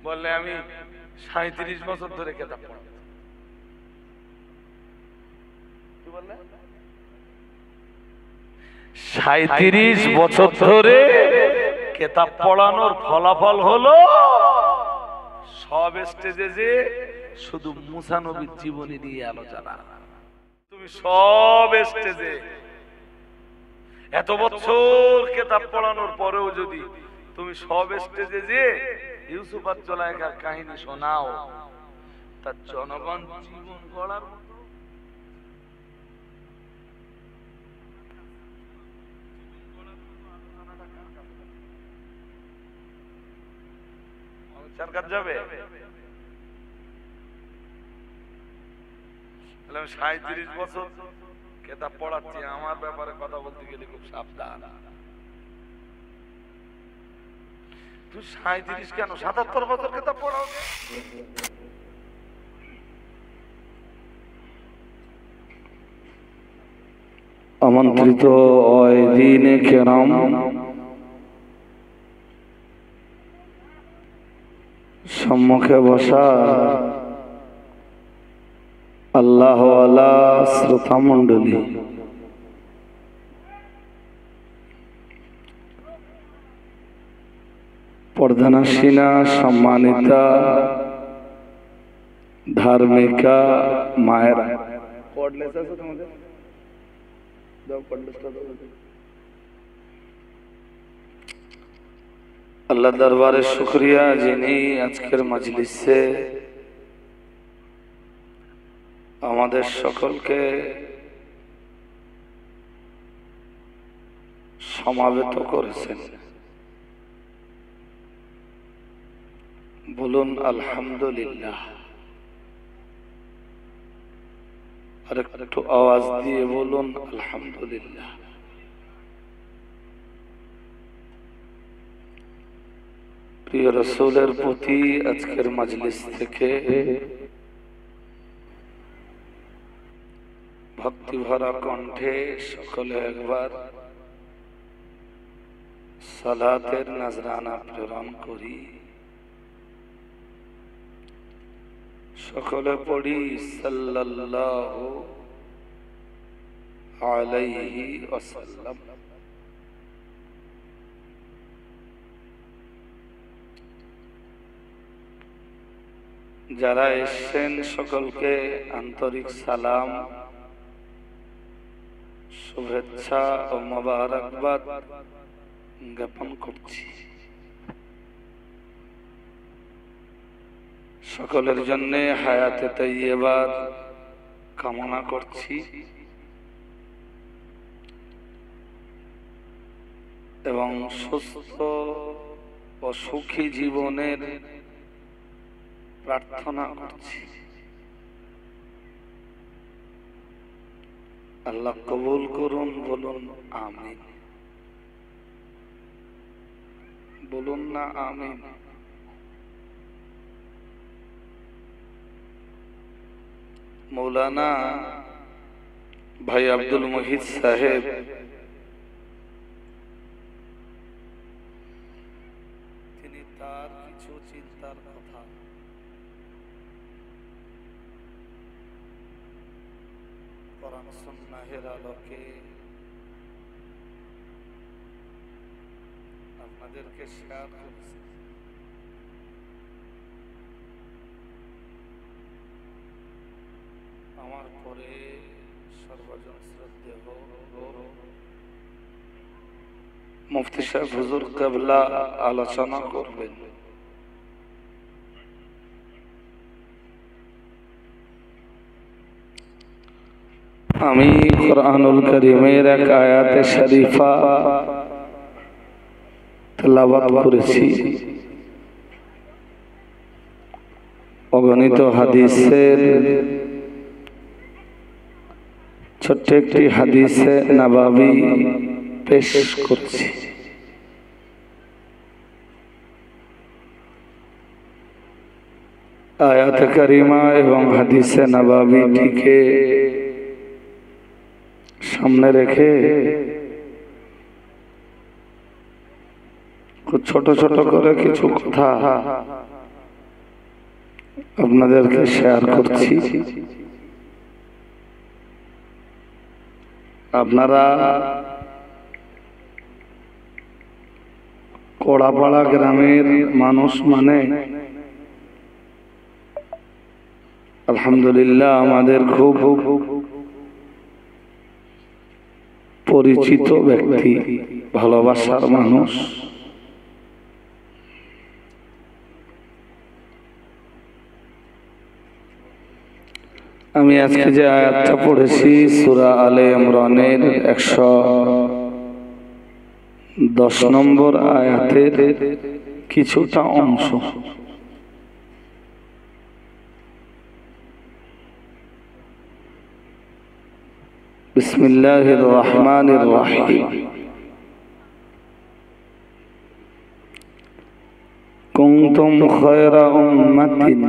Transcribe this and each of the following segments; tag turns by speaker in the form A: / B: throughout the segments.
A: বললে আমি 37 বছর ধরে কেতাব পড়াচ্ছি। কি বললে? 37 বছর ধরে কেতাব পড়ানোর ফলাফল হলো সব স্টেজে যে শুধু মুসা নবীর জীবনী নিয়ে আলোচনা। তুমি সব স্টেজে এত বছর কেতাব পড়ানোর পরেও যদি তুমি সব স্টেজে যে ইউসুফ আর জুলাইখার কাহিনী শোনাও, তার জনগণ জীবন গড়ার মতো যাবে। 37 বছর কেতাব পড়াচ্ছি, আমার ব্যাপারে কথা বলতে গেলে খুব সাবধান। তুই 37 কেন 77 বছর কেতাব পড়াও?
B: আমন্ত্রিত ওয়াইদিনে কেরাম, সম্মুখে বসা আল্লাহওয়ালা শ্রোতা মণ্ডলী, পর্দানাসীনা সম্মানিতা ধার্মিকা মায়েরা, আল্লাহ দরবারে শুকরিয়া যিনি আজকের মজলিসে আমাদের সকলকে সমাবেত করেছেন। বলুন আলহামদুলিল্লাহ। আর একটু আওয়াজ দিয়ে বলুন আলহামদুলিল্লাহ। প্রিয় রাসূলের প্রতি আজকের মজলিস থেকে ভক্তি ভরা কণ্ঠে সকলে একবার সালাতের নজরানা প্রেরণ করি। সকলে পড়ি সাল্লাল্লাহু আলাইহি ওয়াসাল্লাম। যারা এসেছেন সকলকে আন্তরিক সালাম, শুভেচ্ছা ও মোবারকবাদ জ্ঞাপন করছি। সকলের জন্য হায়াতে তাইয়্যিবার কামনা করছি এবং সুস্থ ও সুখী জীবনের প্রার্থনা করছি। আল্লাহ কবুল করুন, বলুন আমিন। বলুন না আমিন। মৌলানা ভাই আব্দুল মুহিত সাহেব তিনি তার কিছু চিন্তার কথা কোরআন সুন্নাহের আলোকে আপনাদেরকে শেয়ার করছি। আমার পরে সর্বজন শ্রদ্ধেয় মুফতি সাহেব হুজুর কেবলা আলোচনা করবেন। আমি কুরআনুল কারীমের এক আয়াতে শরীফা তেলাওয়াত করেছি। অগণিত হাদিসের ছোট্ট একটি হাদিসে নববী পেশ করছি। আয়াতে কারিমা এবং হাদিসে নববীটিকে সামনে রেখে ছোট ছোট করে কিছু কথা আপনাদেরকে শেয়ার করছি। আপনারা কড়াপাড়া গ্রামের মানুষ মানে আলহামদুলিল্লাহ আমাদের খুব পরিচিত ব্যক্তি, ভালোবাসার মানুষ। আমি আজকে যে আয়াতটা পড়েছি সূরা আলে ইমরানের 110 নম্বর আয়াতের কিছুটা অংশ। বিসমিল্লাহির রহমানির রহিম। কুনতুম খায়রা উম্মাতিন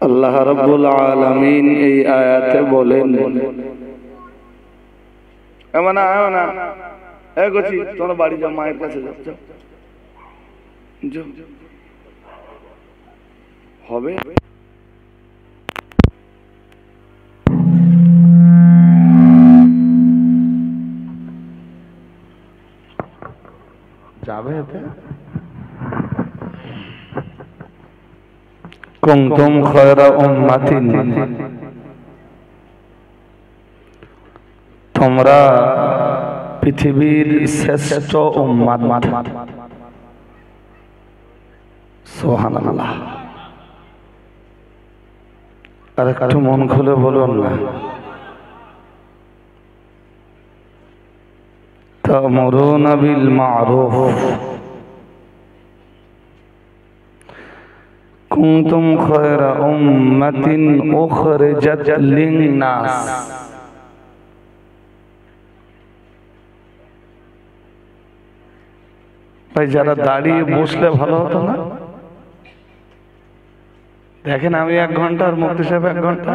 B: আল্লাহ রাব্বুল আলামিন এই আয়াতে বলেন, এমনা এ গছি তোর বাড়ি যাও, মায়ের কাছে যাও, যাও হবে। যাবে এতে কুনতুম খায়রা উম্মাতিন, তোমরা পৃথিবীর শ্রেষ্ঠ উম্মাত। সুবহানাল্লাহ। আর একটু মন খুলে বলুন না। তা'মুরুনা বিল মা'রুফ, কুনতুম খায়রা উম্মাতিন উখরিজাত লিন-নাস। ভাই যারা দাঁড়িয়ে বসলে ভালো হতো না? দেখেন আমি 1 ঘন্টা আর মুফতি সাহেব 1 ঘন্টা,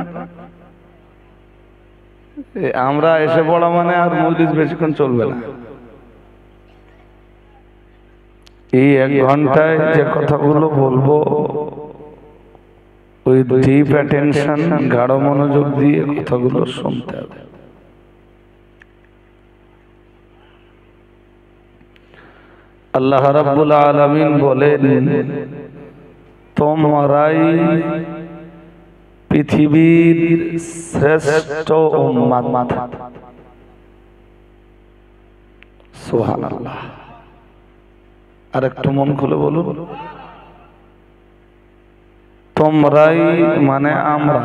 B: আমরা এসে পড়া মানে আর মজলিস বেশিক্ষণ চলবে না। এই 1 ঘন্টায় যে কথাগুলো বলবো ওই ডিপ অ্যাটেনশন, গাঢ় মনোযোগ দিয়ে কথাগুলো শুনতে হবে। আল্লাহ রাব্বুল আলামিন বলেন, তোমরাই পৃথিবীর শ্রেষ্ঠ উম্মাত। সুবহানাল্লাহ। আর একটু মন খুলে বলুন, তোমরাই মানে আমরা।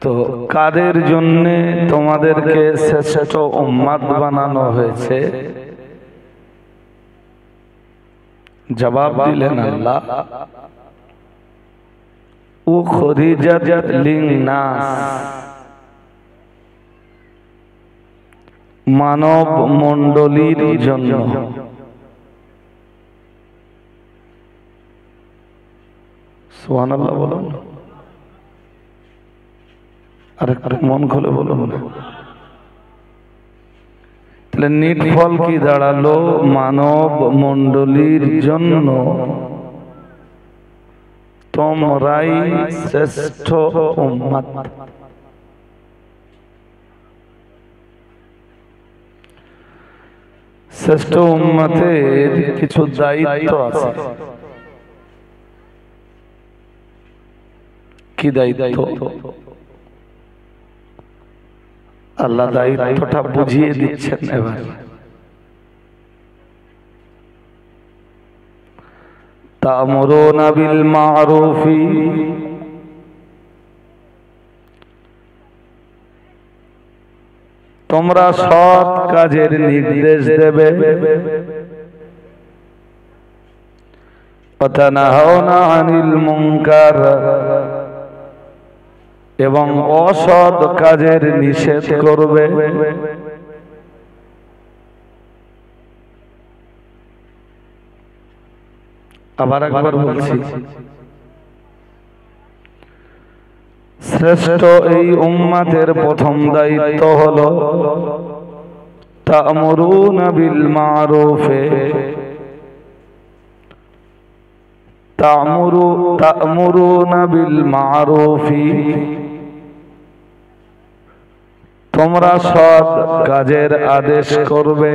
B: তো কাদের জন্য তোমাদেরকে শ্রেষ্ঠ উম্মাত বানানো হয়েছে? জবাব দিলেন আল্লাহ, উখরিজাত লিন-নাস, মানব মণ্ডলীর জন্য। সুবহানাল্লাহ বলুন। আর একটু মন খুলে বলুন না। তাহলে নিট ফল কি দাঁড়ালো? মানব মণ্ডলীর জন্য তোমরাই শ্রেষ্ঠ উম্মাত। শ্রেষ্ঠ উম্মতের কিছু দায়িত্ব আছে। কি দায়িত্ব? আল্লাহ দায়িত্বটা বুঝিয়ে দিচ্ছেন এবার। তা'মুরুনা বিল মা'রুফি, তোমরা সৎ কাজের নির্দেশ দেবে। ওয়া তানহাউনা আনিল মুনকার, এবং অসৎ কাজের নিষেধ করবে। আবার একবার বলছি, শ্রেষ্ঠ এই উম্মতের প্রথম দায়িত্ব হলো তা'মুরুনা বিল মা'রুফে তা'মুরুনা বিল মা'রুফি, তোমরা সৎ কাজের আদেশ করবে,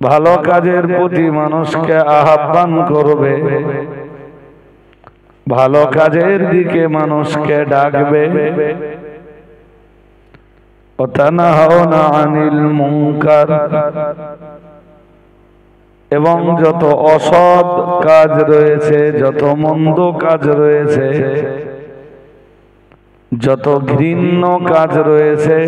B: ভালো কাজের প্রতি মানুষকে আহ্বান করবে, ভালো কাজের দিকে মানুষকে ডাকবে। ওয়া তানহাউনা আনিল মুনকার, এবং যত অসৎ কাজ রয়েছে, যত মন্দ কাজ রয়েছে, যত ঘৃণ্য কাজ রয়েছে,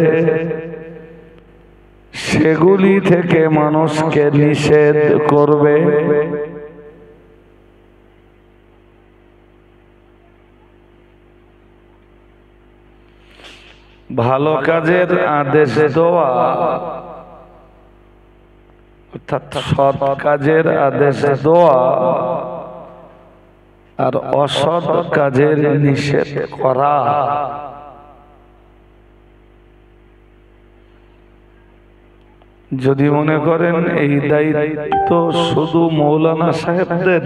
B: সেগুলি থেকে মানুষকে নিষেধ করবে। ভালো কাজের আদেশ দেওয়া অর্থাৎ সৎ কাজের আদেশ দেওয়া আর অসৎ কাজের নিষেধ করা। যদি মনে করেন এই দায়িত্ব শুধু মৌলানা সাহেবদের,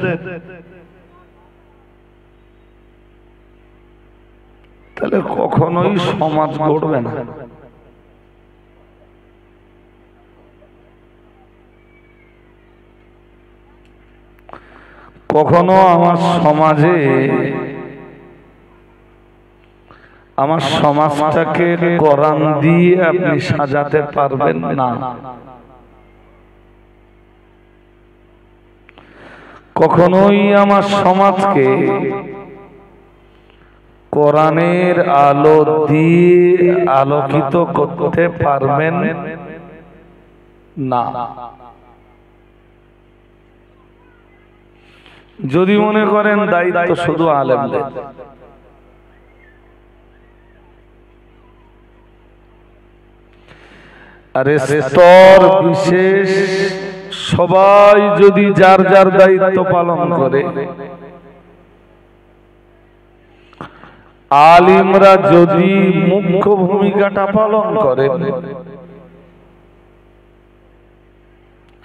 B: তাহলে কখনোই সমাজ গড়বে না। কখনো আমার সমাজে, আমার সমাজটাকে কোরআন দিয়ে আপনি সাজাতে পারবেন না। কখনোই আমার সমাজকে কোরআনের আলো দিয়ে আলোকিত করতে পারবেন না। যদি মনে করেন দায়িত্ব শুধু আলেমদের, আরে স্তর বিশেষ সবাই যদি যার যার দায়িত্ব পালন করে, আলিমরা যদি মুখ্য ভূমিকাটা পালন করে,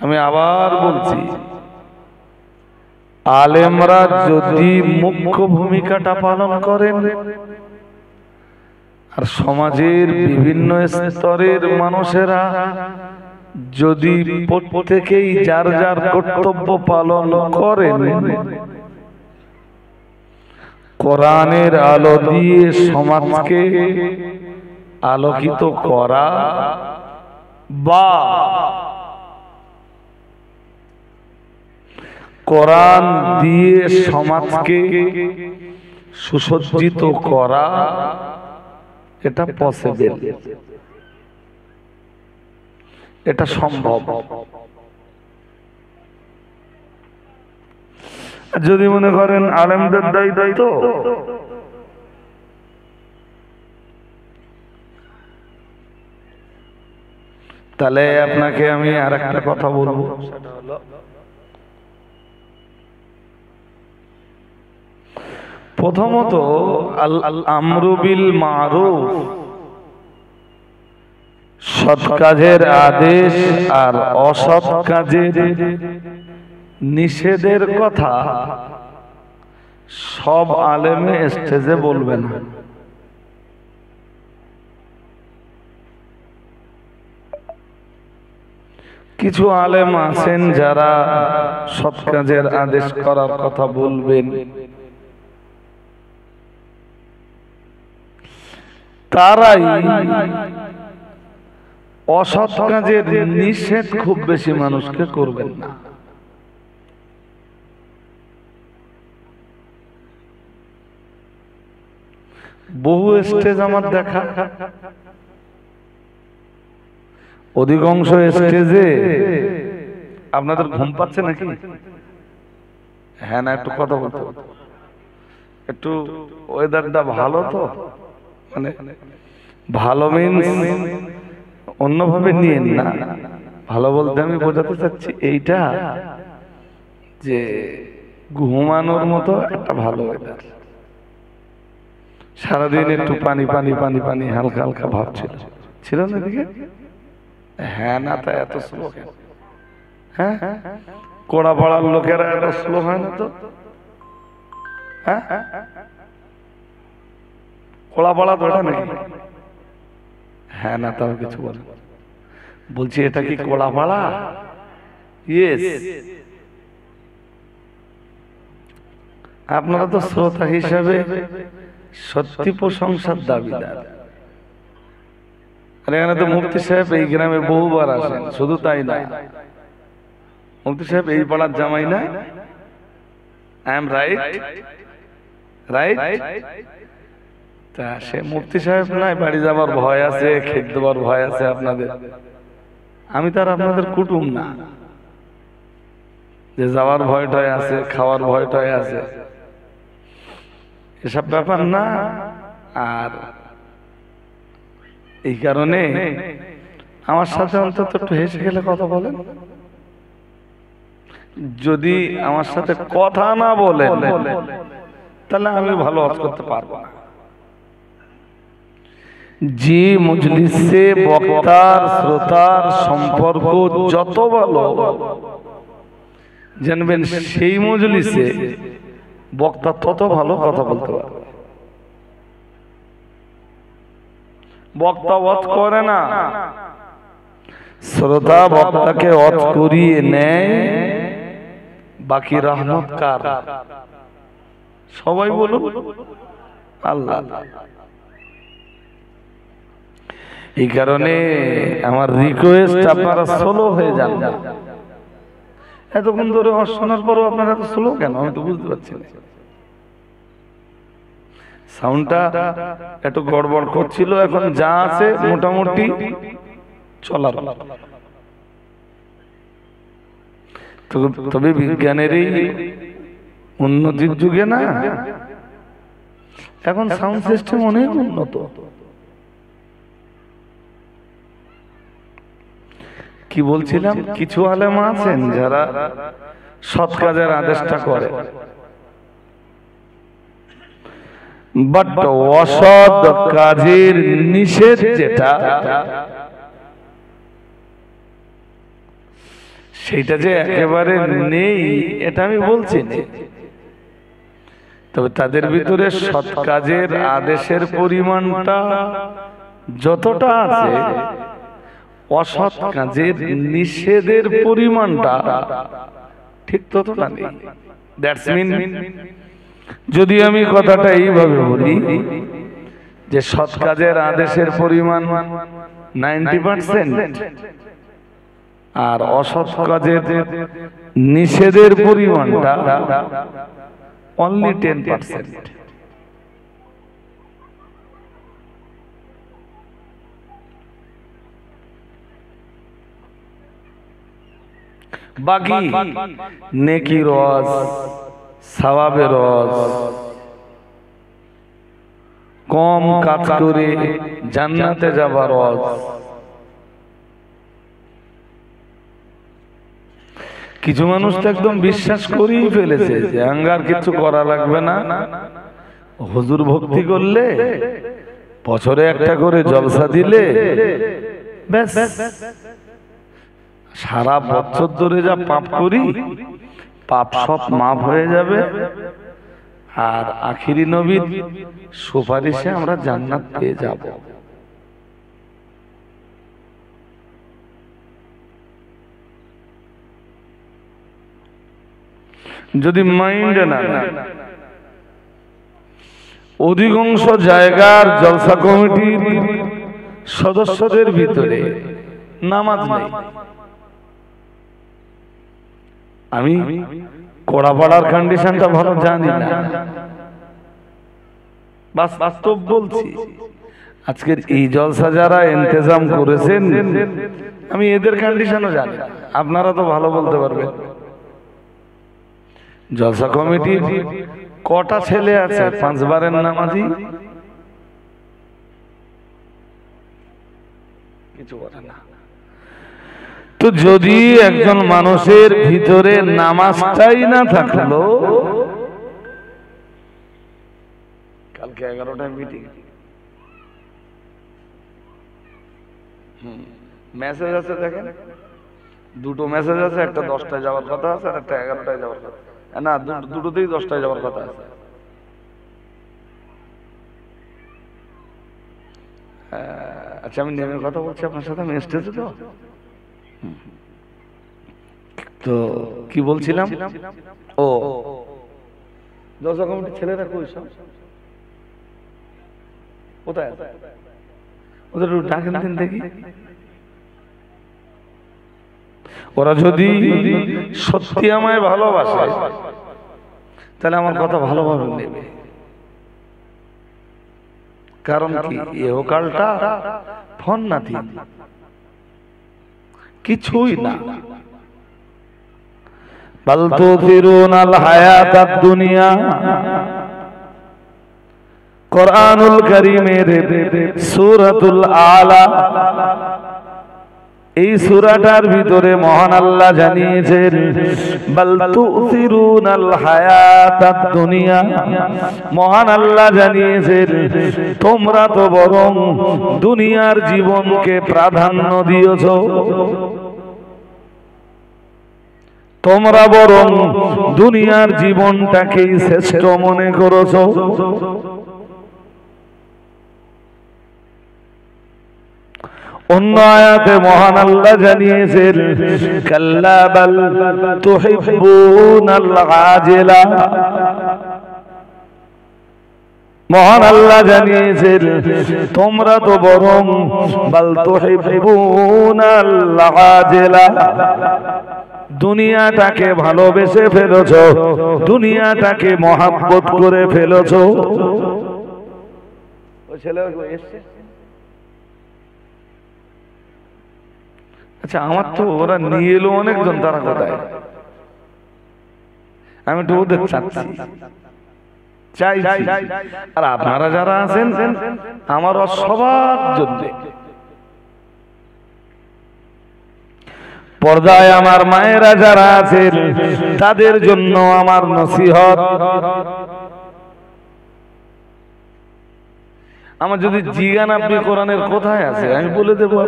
B: আমি আবার বলছি, আলেমরা যদি মুখ্য ভূমিকাটা পালন করেন আর সমাজের বিভিন্ন স্তরের মানুষেরা যদি প্রত্যেকেই যার যার কর্তব্য পালন করেন, কোরআনের আলো দিয়ে সমাজকে আলোকিত করা বা কোরআন দিয়ে সমাজকে সুসজ্জিত করা, এটা পসিবল, এটা সম্ভব। যদি মনে করেন আলেমদের দায়িত্ব, তাহলে আপনাকে আমি আর একটা কথা বলবো, সেটা হলো প্রথমত আল আমরু বিল মারুফ, সৎ কাজের আদেশ আর অসৎ কাজের নিষেধের কথা সব আলেমে স্টেজে বলবে না। কিছু আলেম আছেন যারা সৎ কাজের আদেশ করার কথা বলবেন, তারাই অসৎ কাজের নিষেধ খুব বেশি মানুষকে করবেন না। বহু স্টেজ আমার দেখা, অধিকাংশ স্টেজে আপনাদের ঘুম পাচ্ছে নাকি? হ্যাঁ না, একটু কথা বলতে, একটু ওয়েদারটা ভালো তো, মানে ভালো মিন্স অন্যভাবে নিয়েন না, ভালো বলতে আমি বোঝাতে চাচ্ছি এইটা যে ঘুমানোর মতো একটা ভালো ওয়েদার। সারাদিন একটু পানি পানি পানি পানি হালকা হালকা ভাব ছিল, ছিল না এদিকে? হ্যাঁ না, তা এত স্লো কেন? হ্যাঁ, কোড়া পাড়ার লোকেরা এত স্লো হয় না তো? হ্যাঁ, কোড়া পাড়া তো এটা নাকি? হ্যাঁ না, তাও কিছু বলে বলছি, এটা কি কোড়া পাড়া? ইয়েস। আপনারা তো শ্রোতা হিসাবে সত্যি প্রশংসার দাবিদার। আর এখানে তো মুফতি সাহেব এই গ্রামে বহুবার আসেন, শুধু তাই না, মুফতি সাহেব এই পাড়ার জামাই না? I am right? রাইট? তা সে মুফতি সাহেব নাই, বাড়ি যাবার ভয় আছে, খেতে দেবার ভয় আছে আপনাদের। আমি তার আপনাদের কুটুম না যে যাওয়ার ভয়টাই আছে, খাওয়ার ভয়টাই আছে, এসব ব্যাপার না। আর এই কারণে আমার সাথে অন্তত একটু হেসে গেলে কথা বলেন। যদি আমার সাথে কথা না বলেন তাহলে আমি ভালো ওয়াজ করতে পারবো না। যে মজলিসে বক্তার শ্রোতার সম্পর্ক যত ভালো জানবেন, সেই মজলিসে বক্তা তত ভালো কথা বলতে পারবে। বক্তা ওয়াজ করে না, শ্রোতা বক্তাকে ওয়াজ করিয়ে নেয়। বাকি রহমত কার? সবাই বলুন আল্লাহ। এই কারণে আমার রিকোয়েস্ট, আপনারা স্লো হয়ে যান। এতক্ষণ ধরে শোনার পরও আপনারা এত স্লো কেন, আমি তো বুঝতে পারছি না। সাউন্ডটা একটু গড়বড় করছিল, এখন যা আছে মোটামুটি চলার। তবে বিজ্ঞানের এই উন্নতির যুগে না, এখন সাউন্ড সিস্টেম অনেক উন্নত। কি বলছিলাম, কিছু আলেমা আছেন যারা সৎ কাজের আদেশটা করে, বাট অসৎ কাজের নিষেধ যেটা, সেটা যে একেবারে নেই এটা আমি বলছি না। তবে তাদের ভিতরে সৎ কাজের আদেশের পরিমাণটা যতটা আছে, অসৎ কাজের নিষেধের পরিমাণটা ঠিক ততটা নেই। দ্যাটস মিন, যদি আমি কথাটা এইভাবে বলি যে সৎ কাজের আদেশের পরিমাণ 90% আর অসৎ কাজের নিষেধের পরিমাণটা অনলি 10%। বাকি নেকি রস, সওয়াবের রস, কম কাজ করে জান্নাতে যাবার রস, কিছু মানুষ তো একদম বিশ্বাস করেই ফেলেছে যে আঙ্গার কিছু করা লাগবে না, হুজুর ভক্তি করলে, বছরে একটা করে জলসা দিলে ব্যাস সারা বছর ধরে যা পাপ করি পাপ সব মাফ হয়ে যাবে, আর আখিরি নবীর সুপারিশে আমরা জান্নাত পেয়ে যাব। যদি মাইন্ডে না, অধিকাংশ জায়গার জলসা কমিটির সদস্যদের ভিতরে নামাজ নেই। আমি কড়াপাড়ার কন্ডিশনটা ভালো জানি না, বাস্তব বলছি। আজকের এই জলসা যারা ইন্তজাম করেছেন, আমি এদের কন্ডিশনও জানি না, আপনারা তো ভালো বলতে পারবেন। জলসা কমিটির কটা ছেলে আছে 5 বারের নামাজি? কিছু বলে না। তো যদি একজন মানুষের ভিতরে নামাজটাই না থাকলো, কাল কালকে 11টায় মিটিং। মেসেজ আছে দেখেন, দুটো মেসেজ আছে, একটা 10টায় যাওয়ার কথা আছে আর একটা 11টায় যাওয়ার কথা, না দুটোতেই 10টায় যাওয়ার কথা আছে। আচ্ছা আমি নেমের কথা বলছি আপনার সাথে, আমি স্টেজে তো কি বলছিলাম, ও দশা কমিটির ছেলেরা কই সব, কোথায় ওদের ডাকেন দিন দেখি। ওরা যদি সত্যি আমায় ভালোবাসে তাহলে আমার কথা ভালোভাবে নেবে, কারণ কি ইহকালটা ফোন নাথি, কিছুই না। বাল তুসিরুনাল হায়াতাদ দুনিয়া, কোরআনুল কারীমের সূরাতুল আলা, এই সূরাটার ভিতরে মহান আল্লাহ জানিয়েছেন বাল তুসিরুনাল হায়াতাদ দুনিয়া, মহান আল্লাহ জানিয়েছেন তোমরা তো বরং দুনিয়ার জীবনকে প্রাধান্য দিয়েছো, তোমরা বরং দুনিয়ার জীবনটাকেই শ্রেষ্ঠ মনে করেছো। অন্য আয়াতে মহান আল্লাহ জানিয়েছেন কাল্লা বাল তুহিব্বুনাল আজিলা, মহান আল্লাহ জানিয়েছেন তোমরা তো বরং বাল তুহিব্বুনাল আজিলা, দুনিয়াটাকে ভালোবেসে ফেলেছো, দুনিয়াটাকে মহাব্বত করে ফেলেছো। ওই ছেলে এসছে, আচ্ছা আমার তো ওরা নিয়ে এলো অনেকজন, তারা কোথায়, আমি তো ওদের চাচ্ছি চাই, আর আপনারা যারা আছেন আমার সবার জন্য, পর্দায় আমার মায়েরা যারা আছেন তাদের জন্য আমার নসিহত, আমার যদি জিজ্ঞান আপনি কোরআনের কোথায় আছে আমি বলে দেবো।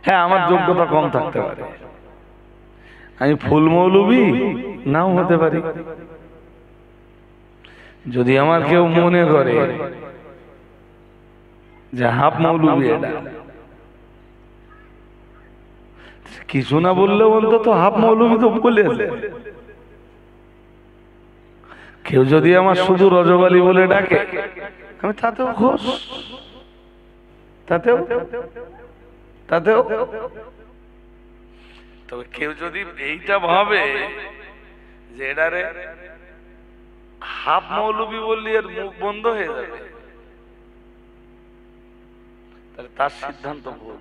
B: হ্যাঁ আমার যোগ্যতা কম থাকতে পারে, আমি ফুল মৌলবী নাও হতে পারি, যদি আমার কেউ মনে করে যে হাফ মৌলবী, এটা কিছু না বললেও অন্তত হাফ মৌলবী তো বলেছে। কেউ যদি আমার শুধু রজবালি বলে ডাকে আমি তাতেও খুশ, তাতেও তবে কেউ যদি এইটা ভাবে যে এটারে হাফ মৌলবী বললি এর মুখ বন্ধ হয়ে যাবে, তাহলে তার সিদ্ধান্ত ভুল।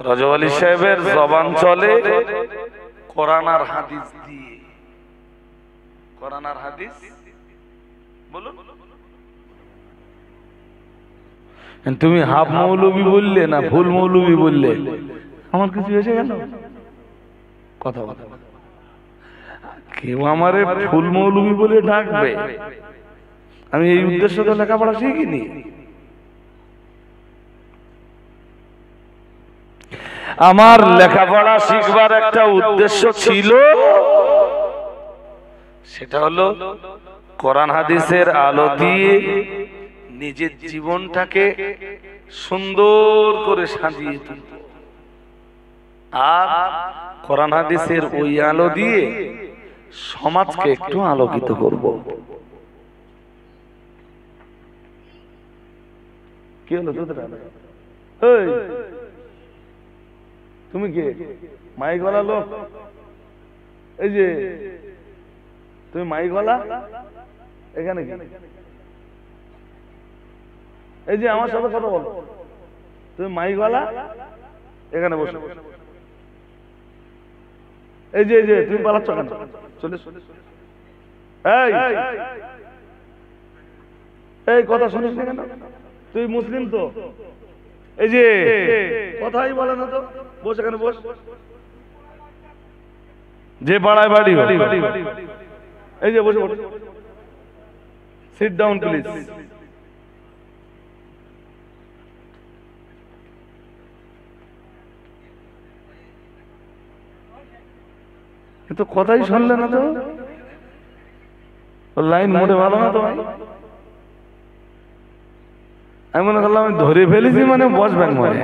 B: রজব আলী সাহেবের জবান চলে কোরআন আর হাদিস দিয়ে, কোরআন আর হাদিস বলুন। তুমি হাফ মৌলবী বললে না ফুল মৌলবী বললে আমার কিছু এসে গেল কথা বলা, কেউ আমারে ফুল মৌলবী বলে ডাকবে, আমি এই উদ্দেশ্য তো লেখাপড়া শিখিনি। আমার লেখাপড়া শিখবার একটা উদ্দেশ্য ছিল, সেটা হলো কোরআন হাদিসের আলো দিয়ে নিজের জীবনটাকে সুন্দর করে সাজিয়ে তুলব, আর কোরআন হাদিসের ওই আলো দিয়ে সমাজকে একটু আলোকিত করব। কি হলো তুমি কে মাইক ওয়ালা লোক, এই যে তুমি মাইক ওয়ালা এখানে কি, এই যে আমার সাথে কথা বলো, তুমি মাইক ওয়ালা এখানে বসে, এই যে তুমি পালাচ্ছ কেন, চলে এই কথা শুনিস না কেন, তুই মুসলিম তো, এই যে কথাই বলে না তো, বস এখানে বস, যে পাড়ায় বাড়ি এই যে বসে বসে, সিট ডাউন প্লিজ। তো কথাই শুনলে না তো, লাইন মোটে ভালো না তো ভাই। আমি মনে করলাম আমি ধরে ফেলেছি, মানে বসবেন মনে।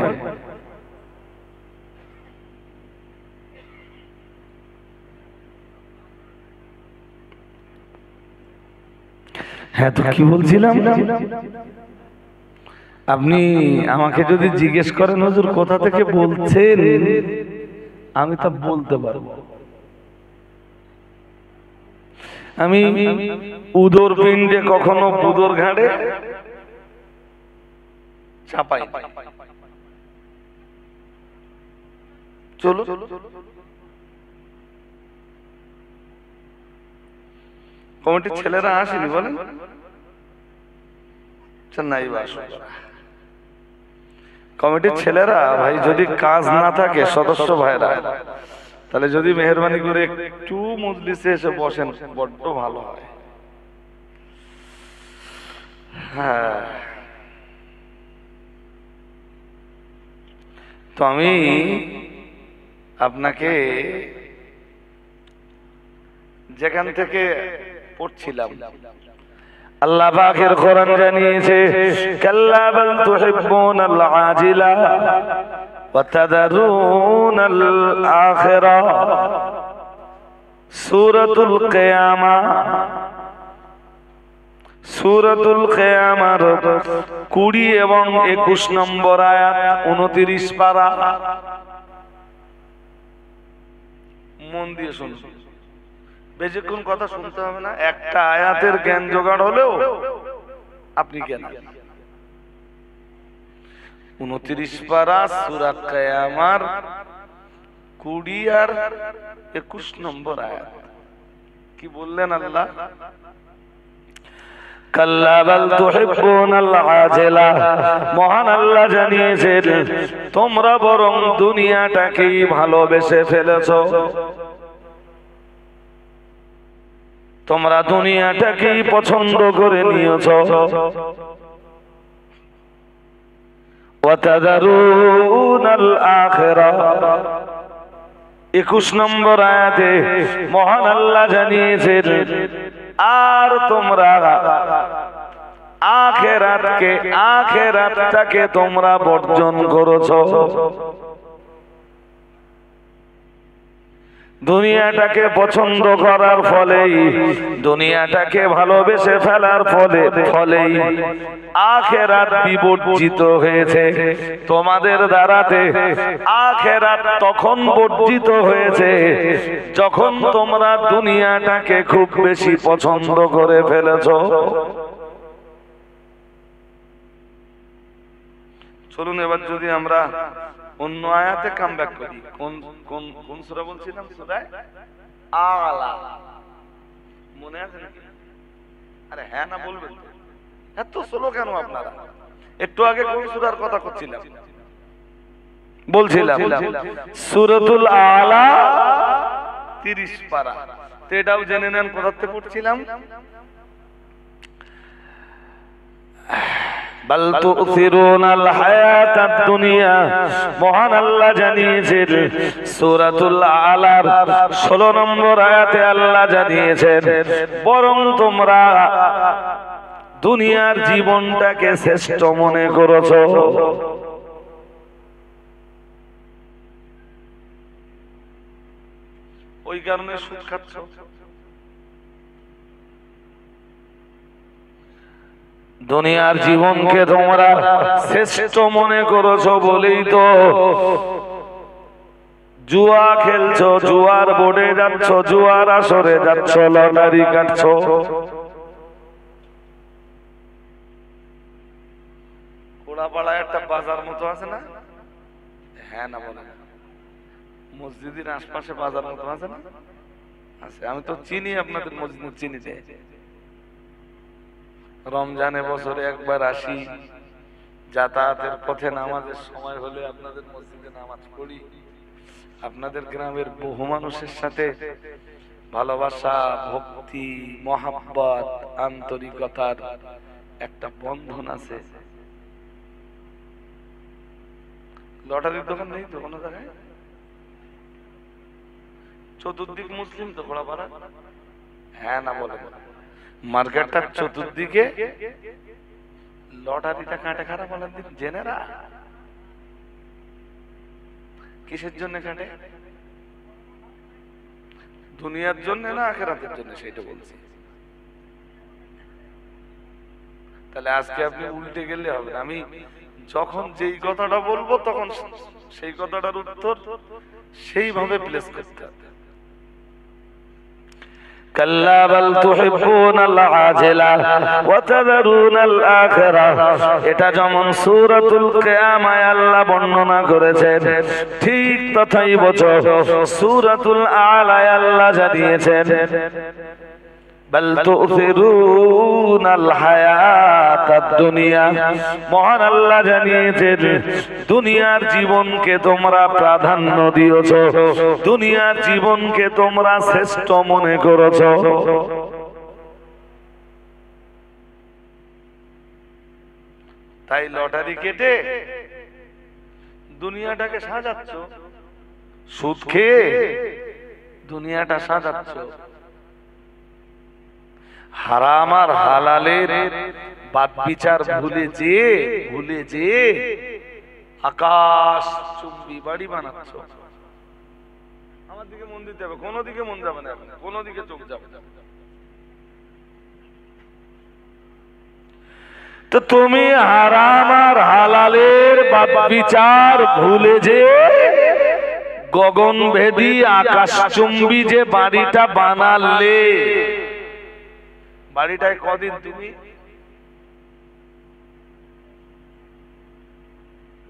B: হ্যাঁ, তো কি বলছিলাম, আপনি আমাকে যদি জিজ্ঞেস করেন হুজুর কোথা থেকে বলছেন, আমি তা বলতে পারবো। আমি উদর পিণ্ডে কখনো বুদর ঘাড়ে চাপাই। চলো কমিটির ছেলেরা আসেনি বলেন, নাই বাস কমিটির ছেলেরা ভাই, যদি কাজ না থাকে সদস্য ভাইরা, তাহলে যদি মেহরবানি করে একটু মজলিসে এসে বসেন, বড্ড ভালো হয়। হ্যাঁ, তো আমি আপনাকে যেখান থেকে পড়ছিলাম, আল্লাহ পাকের কোরআন জানিয়েছে, কাল্লা বাল তুহিব্বুনাল আজিলা ওয়া তাদারুনাল আখিরা। সূরাতুল কিয়ামা, সূরাতুল কিয়ামার 20 এবং 21 নম্বর আয়াত, 29 পারা। মন দিয়ে শুনুন, বেশিক্ষণ কথা শুনতে হবে না, একটা আয়াতের জ্ঞান জোগাড় হলেও আপনি জ্ঞান। 29 পারা সূরা কিয়ামার 20 আর 21 নম্বর আয়াত। কি বললেন আল্লাহ? কাল্লা বাল তুহিব্বুনাল আজিলা, মহান আল্লাহ জানিয়েছেন তোমরা বরং দুনিয়াটাকেই ভালোবেসে ফেলেছো, তোমরা দুনিয়াটাকেই পছন্দ করে নিয়েছো। ওয়া তাদারুনাল আখিরা, 21 নম্বর আয়াতে মহান আল্লাহ জানিয়েছেন আর তোমরা আখিরাতটাকে তোমরা বর্জন করেছো। দুনিয়াটাকে পছন্দ করার ফলেই, দুনিয়াটাকে ভালোবেসে ফেলার ফলেই আখিরাত বিবর্জিত হয়েছে তোমাদের দ্বারাতে। আখিরাত তখন বর্জিত হয়েছে যখন তোমরা দুনিয়াটাকে খুব বেশি পছন্দ করে ফেলেছো। চলুন এবার যদি আমরা অন্য আয়াতে কামব্যাক করি। কোন কোন কোন সূরা বলছিলাম? সূরা আলা, মনে আছে নাকি? আরে হ্যাঁ না বলবেন তো, এত স্লো কেন আপনারা? একটু আগে কোন সূরার কথা করছিলাম? বলছিলাম সূরাতুল আলা 30 পারা। তো এটাও জেনে নেন কোথা থেকে পড়ছিলাম। বাল তুসিরুনাল হায়াতাদ দুনিয়া, মহান আল্লাহ জানিয়েছেন সূরাতুল আলার 16 নম্বর আয়াতে আল্লাহ জানিয়েছেন বরং তোমরা দুনিয়ার জীবনটাকে শ্রেষ্ঠ মনে করেছো। ওই কারণে সুদ খাচ্ছ। দুনিয়ার জীবনকে তোমরা শ্রেষ্ঠ মনে করেছো বলেই তো জুয়া খেলছো, জুয়ার বোর্ডে যাচ্ছ, জুয়ার আসরে যাচ্ছ, লটারি কাটছো। কোড়াপাড়ায় একটা বাজার মতো আছে না? হ্যাঁ না বলে, মসজিদের আশপাশে বাজার মতো আছে না? আছে। আমি তো চিনি, আপনাদের মসজিদ চিনি। রমজানে বছরে একবার আসি, যাতায়াতের পথে নামাজের সময় হলে আপনাদের মসজিদে নামাজ পড়ি। আপনাদের গ্রামের বহু মানুষের সাথে ভালোবাসা, ভক্তি, মহাব্বত, আন্তরিকতার একটা বন্ধন আছে। লটারির দোকান নেই তো কোনো জায়গায়? চতুর্দিক মুসলিম তো খোলাপাড়া? হ্যাঁ না বলে মার্কেটটার চতুর্দিকে লটারিটা কাটে খারাপ বলেন দিন জেনেরা। কিসের জন্য কাটে? দুনিয়ার জন্য না আখিরাতের জন্য সেটা বলছি। তাহলে আজকে আপনি উল্টে গেলে হবে না। আমি যখন যেই কথাটা বলবো তখন সেই কথাটার উত্তর সেইভাবে প্লেস করতে হবে। কাল্লা বাল তুহিব্বুনাল আজিলা ওয়া তাযারুনাল আখিরা, এটা যেমন সূরাতুল কিয়ামায় আল্লাহ বর্ণনা করেছেন, ঠিক তথাইবচ সূরাতুল আলায় আল্লাহ জানিয়েছেন বাল তুসিরুনাল হায়াতাদ দুনিয়া, মহান আল্লাহ জানিয়েছেন দুনিয়ার জীবনকে তোমরা প্রাধান্য দিয়েছো, দুনিয়ার জীবনকে তোমরা শ্রেষ্ঠ মনে করেছো। তাই লটারি কেটে দুনিয়াটাকে সাজাচ্ছ, সুদ খেয়ে দুনিয়াটা সাজাচ্ছ, হারাম আর হালালের বাদ বিচার ভুলে যে আকাশ চুম্বি বাড়ি বানাচ্ছ। আমার দিকে মন দিতে হবে, কোনো দিকে মন যাবে না, কোনো দিকে চোখ যাবে না। তো তুমি হারাম আর হালালের বাদ বিচার ভুলে যে গগনভেদী আকাশ চুম্বি যে বাড়িটা বানালে, বাড়িটায় কদিন তুমি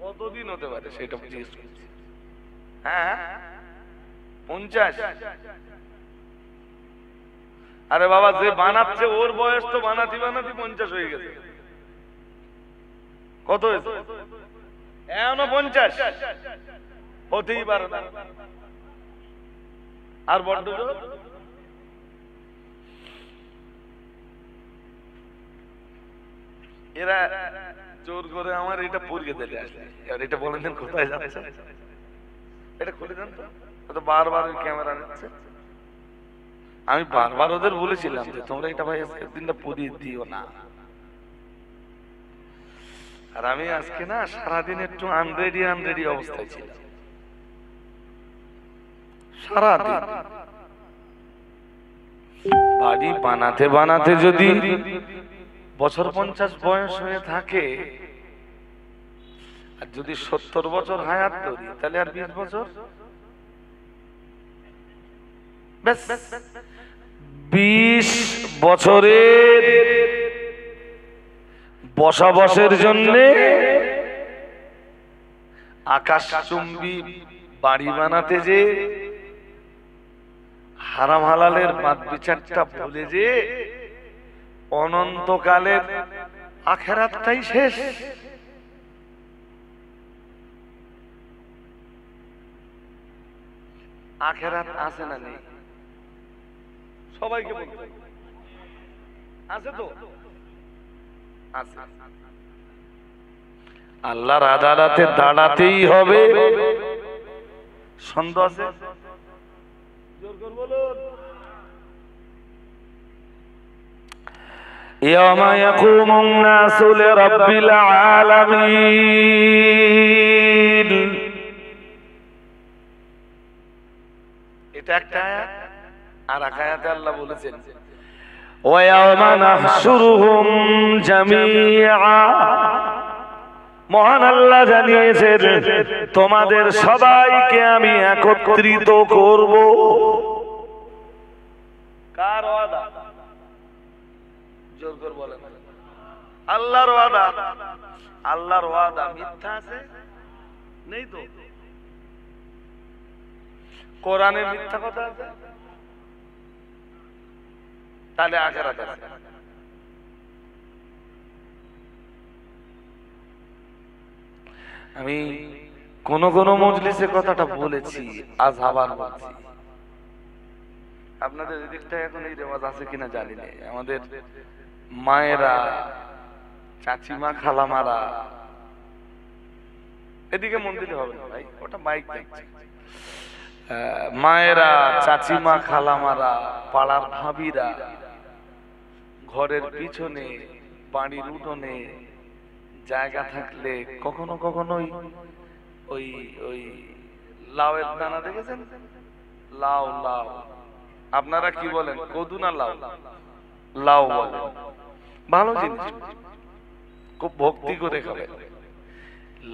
B: কতদিন হতে পারে সেটা জিজ্ঞেস করছি। হ্যাঁ 50? আরে বাবা, যে বানাচ্ছে ওর বয়স তো বানাতি 50 হয়ে গেছে। কত হয়েছে? এখনো 50 হতেই পারে না। আর বড্ড এরা জোর করে আমার এটা পরিয়ে দিতে আসলে, এবার এটা বলেন দেন কোথায় যাচ্ছে, এটা খুলে দেন তো। বারবার ওই ক্যামেরা নিচ্ছে। আমি বারবার ওদের বলেছিলাম যে তোমরা এটা ভাই আজকের দিনটা পরিয়ে দিও না। আর আমি আজকে না সারাদিন একটু আনরেডি অবস্থায় ছিলাম, সারাদিন। বাড়ি বানাতে যদি বছর 50 বয়স হয়ে থাকে, আর যদি 70 বছর হায়াত ধরি, তাহলে আর 20 বছর, ব্যাস 20 বছরের বসবাসের জন্য আকাশচুম্বী বাড়ি বানাতে যে হারাম হালালের বাদ বিচারটা ভুলে যে অনন্তকালের আখিরাতটাই শেষ। আখিরাত আছে না নেই? সবাইকে বলতে আছে তো? আছে। আল্লাহর আদালতে দাঁড়াতেই হবে, সন্দেহ আছে? জোর করে বলুন। ইয়াওমা ইয়াকুমুন নাসু লিরাব্বিল আলামিন, এটা একটা আয়াত। আর এক আয়াতে আল্লাহ বলেছেন ওয়া ইয়াওমা নাহশুরুহুম জামিআ, মহান আল্লাহ জানিয়েছেন তোমাদের সবাইকে আমি একত্রিত করব। কার ওয়াদা? জোর করে বলেন। আল্লাহর ওয়াদা। আল্লাহর ওয়াদা মিথ্যা আছে? নেই তো। কোরআনে মিথ্যা কথা আছে? তাহলে আখিরাত আছে। আমি কোন মজলিসে কথাটা বলেছি, আজ আবার বলছি। আপনাদের এদিকটা এখন এই রেওয়াজ আছে কিনা জানি না। আমাদের মায়েরা, চাচিমা, খালামারা, এদিকে মন দিতে হবে না ভাই, ওটা মাইক দেখছে। মায়েরা, চাচিমা, খালামারা, পাড়ার ভাবিরা ঘরের পিছনে, বাড়ির উঠোনে জায়গা থাকলে কখনো কখনো ওই ওই লাউয়ের দানা দেখেছেন? লাউ, লাউ আপনারা কি বলেন, কদু না লাউ? লাউ বলেন। ভালো জিনিস, খুব ভক্তি করে খাবে।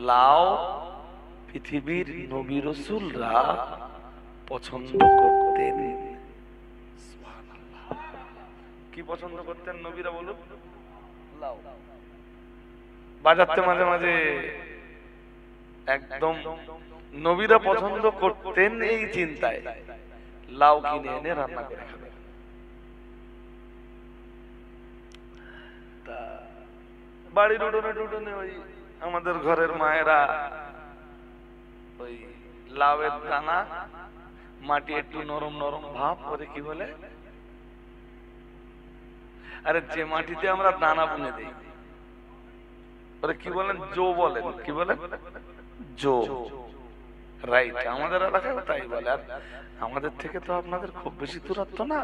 B: লাউ পৃথিবীর নবী রাসূলরা পছন্দ করতেন। কি পছন্দ করতেন নবীরা বলুন? লাউ। বাজারতে মাঝে মাঝে একদম নবীরা পছন্দ করতেন এই চিন্তায় লাউ কিনে এনে রান্না করে খাবে। তা বাড়ির উঠোনে টুটনে ওই আমাদের ঘরের মায়েরা ওই লাউয়ের দানা, মাটি একটু নরম নরম ভাব করে, কি বলে, আরে যে মাটিতে আমরা দানা বুনে দিই ওরে কি বলেন? জো বলেন। কি বলেন? জো। রাইট, আমাদের এলাকায় তাই বলে। আর আমাদের থেকে তো আপনাদের খুব বেশি দূরত্ব না,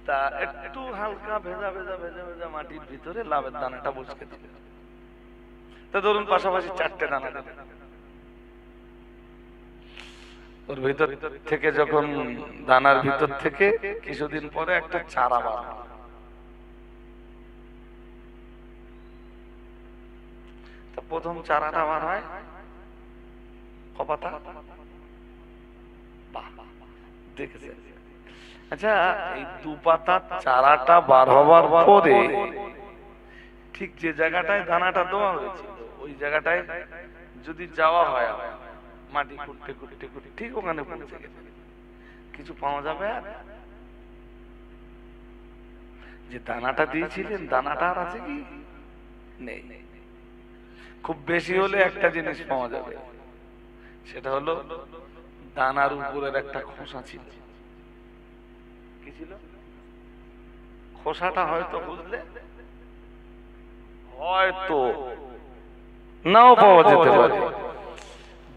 B: তা একটু হালকা ভেজা ভেজা ভেজা ভেজা মাটির ভিতরে লাউয়ের দানাটা বসকে দিলেন। তা ধরুন পাশাপাশি 4টে দানা দিলেন। ওর ভিতর থেকে যখন দানার ভিতর থেকে কিছুদিন পরে একটা চারা বার হয়। তা প্রথম চারাটা বার হয় কপাতা। বাহ, দেখেছেন? আচ্ছা, এই 2 পাতা চারাটা বার হবার পরে ঠিক যে জায়গাটায় দানাটা দেওয়া হয়েছিল ওই জায়গাটায় যদি যাওয়া হয়, মাটি খুঁড়তে খুঁড়তে খুঁড়তে ঠিক ওখানে পৌঁছে গেছে, কিছু পাওয়া যাবে? আর যে দানাটা দিয়েছিলেন দানাটা আর আছে কি? নেই। খুব বেশি হলে একটা জিনিস পাওয়া যাবে, সেটা হলো দানার উপরের একটা খোসা ছিল। কি ছিল? খোসাটা হয়তো বুঝলে হয়তো নাও পাওয়া যেতে পারে।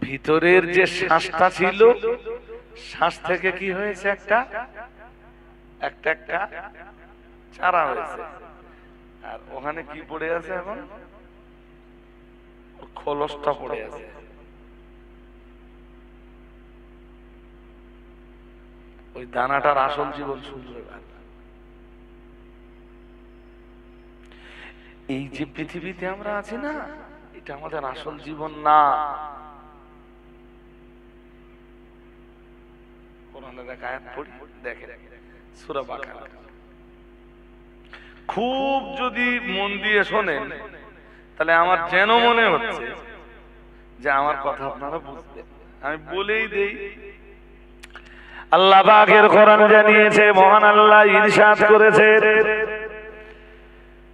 B: ভিতরের যে শ্বাসটা ছিল, শ্বাস থেকে কি হয়েছে? একটা একটা একটা চারা হয়েছে। আর ওখানে কি পড়ে আছে এখন? খোলসটা পড়ে আছে। ওই দানাটার আসল জীবন শুরু হয়ে গেল। এই যে পৃথিবীতে আমরা আছি না, এটা আমাদের আসল জীবন না। কোরআনের এক আয়াত পড়ি, দেখেন সূরা বাকারা। খুব যদি মন দিয়ে শোনেন তাহলে আমার যেন মনে হচ্ছে যে আমার কথা আপনারা বুঝবেন। আমি বলেই দেই, আল্লাহ পাকের কোরআন জানিয়েছে, মহান আল্লাহ ইরশাদ করেছে,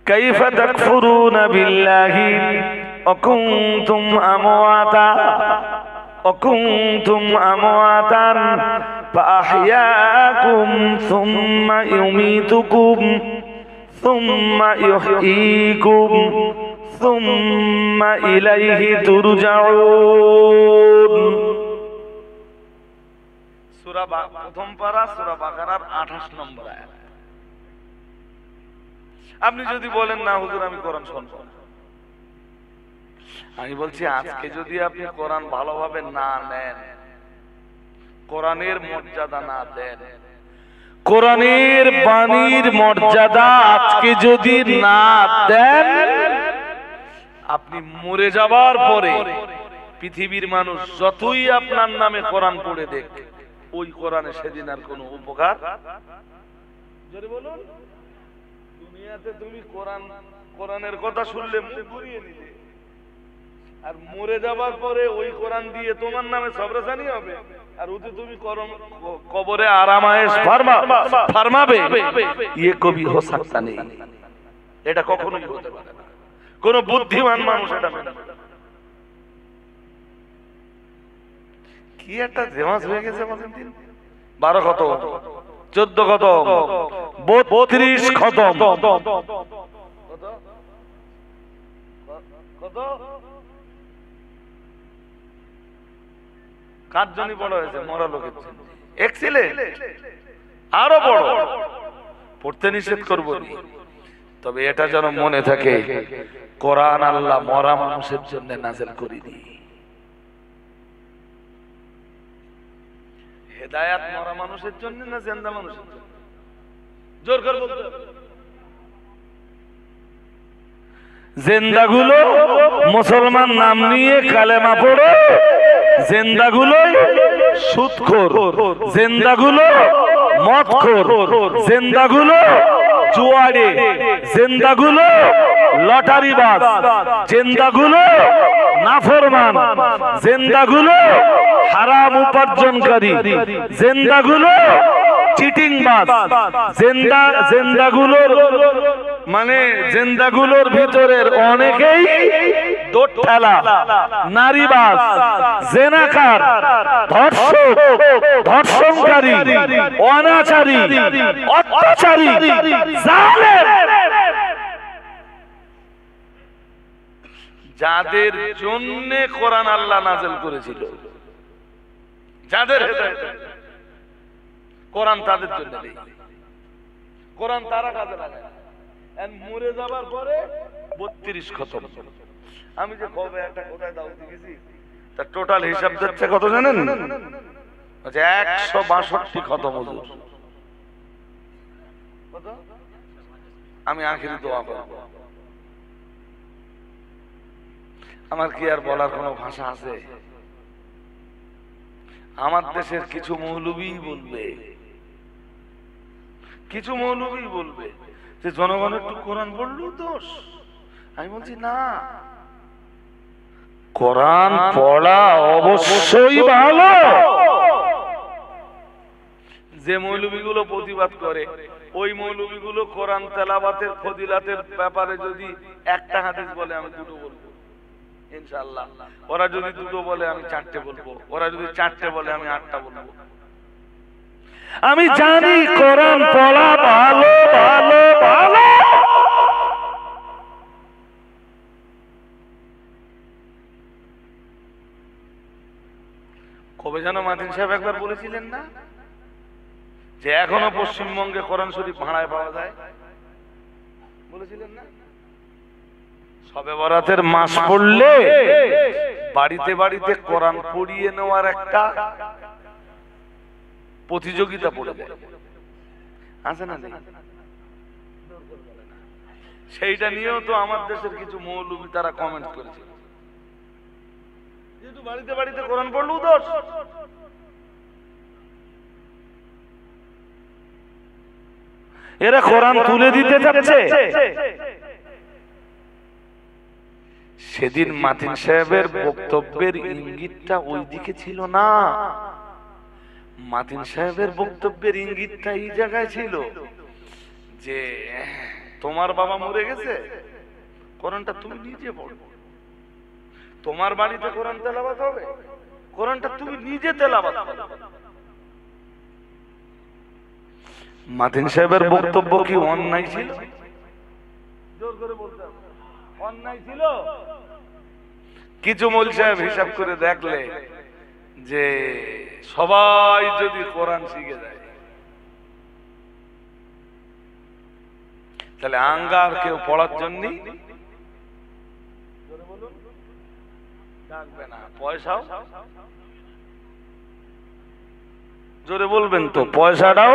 B: কাইফা তাকফুরুনা বিল্লাহি ওয়া কুনতুম আমওয়াতা ওয়া কুনতুম আমওয়াতান ফাআহইয়াকুম সুম্মা ইউমীতুকুম সুম্মা ইউহয়ীকুম সুম্মা ইলাইহি তুরজাউন। সূরা প্রথম পারা, সূরা বাকারার 28 নম্বর আয়াত। আপনি যদি বলেন না হুজুর আমি কোরআন শুনবো না, আমি বলছি আজকে যদি আপনি কোরআন ভালোভাবে না নেন, কোরআনের মর্যাদা না দেন, কোরআনের বাণীর মর্যাদা আজকে যদি না দেন, আপনি মরে যাবার পরে পৃথিবীর মানুষ যতই আপনার নামে কোরআন পড়ে দেখ, ওই কোরআনে সেদিন আর কোনো উপকার। যদি বলুন দুনিয়াতে তুমি কোরআনের কথা শুনলে মুখ ঘুরিয়ে নিলে, আর মরে যাবার পরে ওই কোরআন দিয়ে তোমার নামে সবরাসানি হবে, আর ওতে তুমি কবরে আরামায়েশ ফরমাবে। ये कभी हो सकता नहीं, এটা কখনোই হতে পারে না। কোন বুদ্ধিমান মানুষ এটা মেনে নেবে না। কি একটা দেমাজ হয়ে গেছে বলেন দিন, 12 খতম, 14 খতম, 32 খতম। কত? কার জন্য বড় হয়েছে? মরা লোকের জন্য। এক্সিলেন্ট, আরো বড়। পড়তে নিষেধ করবো না, তবে এটা যেন মনে থাকে, কোরআন আল্লাহ মরা মানুষের জন্য নাযিল করেনি। হেদায়েত মরা মানুষের জন্য না জিন্দা মানুষের জন্য? জোর করে বলতে হবে। জিন্দাগুলো মুসলমান নাম নিয়ে কালেমা পড়ে, জিন্দাগুলো সুদখোর, জিন্দাগুলো মদখোর, জিন্দাগুলো জুয়ারি, জিন্দাগুলো লটারিবাজ, জিন্দাগুলো নাফরমান, জিন্দাগুলো হারাম উপার্জনকারী, জিন্দাগুলো চিটিংবাজ, জিন্দাগুলোর মানে জিন্দাগুলোর ভিতরের অনেকেই দোঠেলা, নারীবাজ, জেনাকার, ধর্ষক, ধর্ষণকারী, অনাচারী, অত্যাচারী, জালেম, যাদের জন্য কোরআন আল্লাহ নাযিল করেছিল, যাদের হেদায়েত, কোরআন তাদের জন্য নেই। কোরআন তারা কাজে লাগায়, মরে যাবার পরে 32 খতম। আমি যে কবে একটা কোথায় দাওয়াতে গেছি, তার টোটাল হিসাব দিচ্ছে কত জানেন? 162 খতম হুজুর। কত? আমি আখিরি দোয়া করব। আমার কি আর বলার কোনো ভাষা আছে? আমার দেশের কিছু মৌলবী বলবে, কিছু মৌলবী বলবে যে জনগণ একটু কোরআন পড়লেও দোষ। আমি বলছি না, কোরআন পড়া অবশ্যই ভালো। যে মৌলবীগুলো প্রতিবাদ করে, ওই মৌলবীগুলো কোরআন তেলাওয়াতের ফজিলাতের ব্যাপারে যদি একটা হাদিস বলে, আমি দুটো বলবো ইনশাআল্লাহ। ওরা যদি দুটো বলে, আমি 4টে বলবো। ওরা যদি 4টে বলে, আমি 8টা বলবো। আমি জানি কোরআন পড়া ভালো ভালো ভালো। কবে যেন মাতিন সাহেব একবার বলেছিলেন না যে এখনো পশ্চিমবঙ্গে কোরআন শরীফ ভাড়ায় পাওয়া যায়? বলেছিলেন না? শবে বরাতের মাস পড়লে বাড়িতে বাড়িতে কোরআন পড়িয়ে নেওয়ার একটা প্রতিযোগিতা পড়ে যায়, আছে না? সেইটা নিয়েও তো আমার দেশের কিছু মৌলবী তারা কমেন্ট করেছে, যেহেতু বাড়িতে বাড়িতে কোরআন পড়লেও দোষ। এরা কোরআন তুলে দিতে যাচ্ছে। সেদিন মাতিন সাহেবের বক্তব্যের ইঙ্গিতটা ওই দিকে ছিল না। মাতিন সাহেবের বক্তব্যের ইঙ্গিতটা এই জায়গায় ছিল যে তোমার বাবা মরে গেছে, কোরআনটা তুমি নিজে পড়ো। তোমার বাড়িতে কোরআন তেলাওয়াত হবে, কোরআনটা তুমি নিজে তেলাওয়াত করো। মাতিন সাহেবের বক্তব্য কি অন্যায় ছিল? জোর করে বলতে হবে, অন্যায় ছিল? কিছু মৌলভী সাহেব হিসাব করে দেখলে যে সবাই যদি কোরআন শিখে যায়, তাহলে আঙ্গার কেউ পড়ার জন্য ডাকবে না, পয়সাও জোরে বলবেন তো, পয়সাটাও।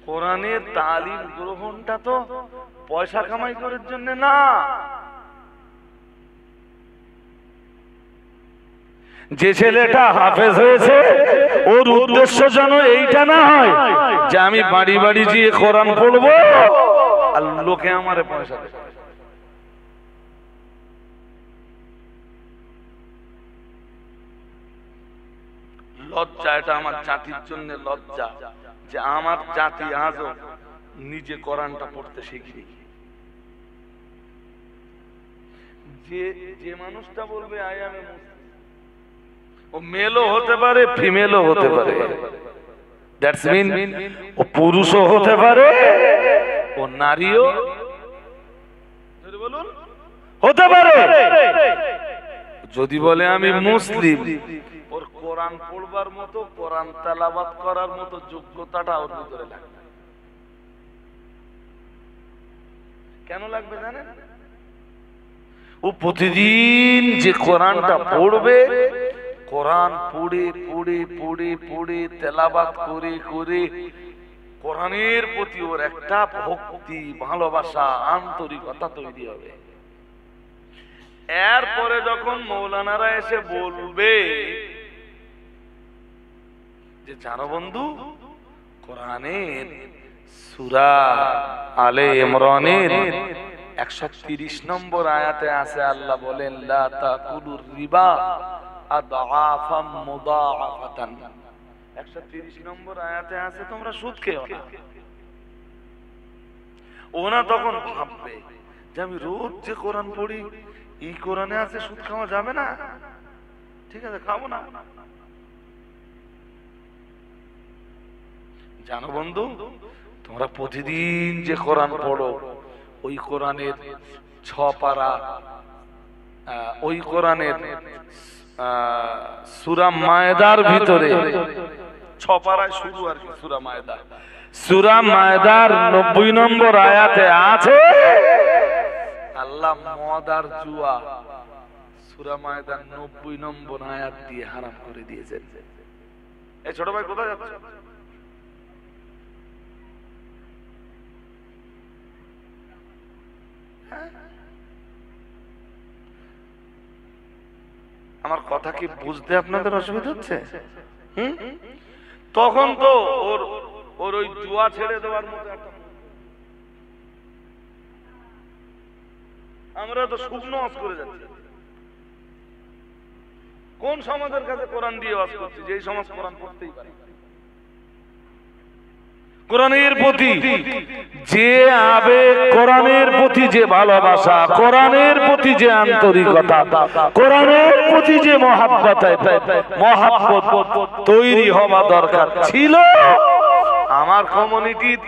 B: কোরআনের তালিম গ্রহণটা তো পয়সা কামাই করার জন্য না। যে ছেলেটা হাফেজ হয়েছে, ওর উদ্দেশ্য যেন এইটা না হয় যে আমি বাড়ি বাড়ি গিয়ে কোরআন পড়বো আর লোকে আমারে পয়সা দেবে। লজ্জা, এটা আমার জাতির জন্য লজ্জা যে আমার জাতি আজও নিজে কোরআনটা পড়তে শিখিনি। যে মানুষটা বলবে আই এম এ মুসলিম, ও মেলও হতে পারে, ফিমেলও হতে পারে। দ্যাটস মিন ও পুরুষও হতে পারে, ও নারীও বলুন হতে পারে। যদি বলে আমি মুসলিম, ওর কোরআন পড়বার মতো, কোরআন তেলাওয়াত করার মতো যোগ্যতাটা ওর ভিতরে লাগবে। কেন লাগবে জানেন? ও প্রতিদিন যে কোরআনটা পড়বে, কোরআন পড়ে পড়ে পড়ে পড়ে তেলাওয়াত করে করে কোরআনের প্রতি ওর একটা ভক্তি, ভালোবাসা, আন্তরিকতা তৈরি হবে। এরপরে যখন মৌলানারা এসে বলবে যে জানো বন্ধু, কোরআনের সূরা আলে ইমরানের 130 নম্বর আয়াতে আছে, আল্লাহ বলেন লা তাকুলুর রিবা আদআফাম মুদাআফাতান। 130 নম্বর আয়াতে আছে তোমরা সুদ খেও না। ওনা তখন ভাববে যে আমি রোজ যে কোরআন পড়ি, এই কোরআনে আছে সুদ খাওয়া যাবে না, ঠিক আছে খাবো না। জানো বন্ধু, তোমরা প্রতিদিন যে কোরআন পড়ো, ওই কোরআনের 6 পারা, ওই কোরআনের সূরা মায়েদার ভিতরে 6 পারায় শুরু আর কি সূরা মায়েদা, সূরা মায়েদার 90 নম্বর আয়াতে আছে আল্লাহ মদ আর জুয়া সূরা মায়েদার 90 নম্বর আয়াত দিয়ে হারাম করে দিয়েছেন। এই ছোট ভাই কোথায় যাচ্ছে? আমার কথা কি বুঝতে আপনাদের অসুবিধা হচ্ছে? তখন তো ওর ওই জুয়া ছেড়ে দেওয়ার মতো একটা, আমরা তো শুকনো ওয়াজ করে যাচ্ছি। কোন সমাজের কাছে কোরআন দিয়ে ওয়াজ করছি যে সমাজ কোরআন পড়তেই পারে? কোরআনের প্রতি যে আবেগ, কোরআনের প্রতি যে ভালোবাসা, কোরআনের প্রতি যে আন্তরিকতা, কোরআনের প্রতি যে মহাব্বত তৈরি হওয়া দরকার ছিল, আমার কমিউনিটির,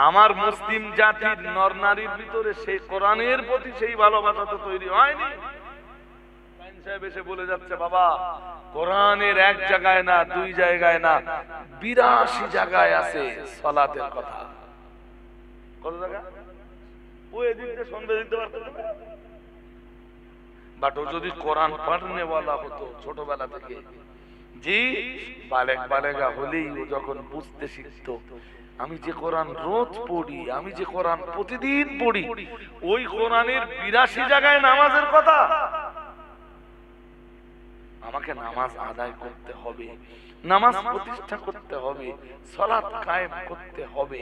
B: আমার মুসলিম জাতির নর নারীর ভিতরে সেই কোরআনের প্রতি সেই ভালোবাসা তো তৈরি হয়নি। সাহেব এসে বলে যাচ্ছে বাবা, কোরআনের এক জায়গায় না, 2 জায়গায় না, 82 জায়গায় আছে সালাতের কথা। কত জায়গা? ও এদিকে সন্দেহ দিতে পারতো না, বাট ও যদি কোরআন পড়নে वाला হতো ছোটবেলা থেকে, জি বালেগা হলেই ও যখন বুঝতে শিখতো আমি যে কোরআন রোজ পড়ি, আমি যে কোরআন প্রতিদিন পড়ি, ওই কোরআনের 82 জায়গায় নামাজের কথা। আমাকে নামাজ আদায় করতে হবে, নামাজ প্রতিষ্ঠা করতে হবে, সালাত কায়েম করতে হবে।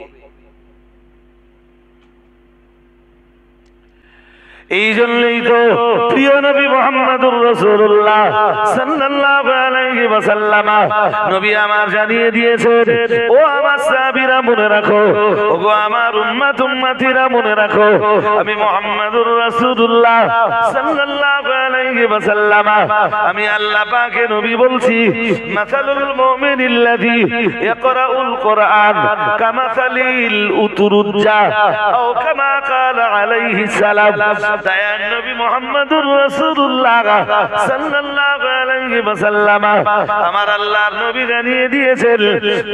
B: এই জন্যই তো প্রিয় নবী মুহাম্মদুর রাসূলুল্লাহ সাল্লাল্লাহু আলাইহি ওয়াসাল্লাম নবী আমার জানিয়ে দিয়েছেন, ও আমার সাহাবীরা মনে রাখো, ওগো আমার উম্মতিরা মনে রাখো, আমি মুহাম্মদুর রাসূলুল্লাহ সাল্লাল্লাহু আলাইহি ওয়াসাল্লাম আমি আল্লাহ পাকের নবী বলছি, মাসালুল মুমিনিল্লাযী ইয়াকরাউল কোরআন কামাসালিল উতুরুজ্জা আও কামা ক্বালা আলাইহিস সালাম। দয়ার নবী মুহাম্মদুর রাসূলুল্লাহ সাল্লাল্লাহু আলাইহি ওয়াসাল্লাম আমার আল্লাহর নবী জানিয়ে দিয়েছেন,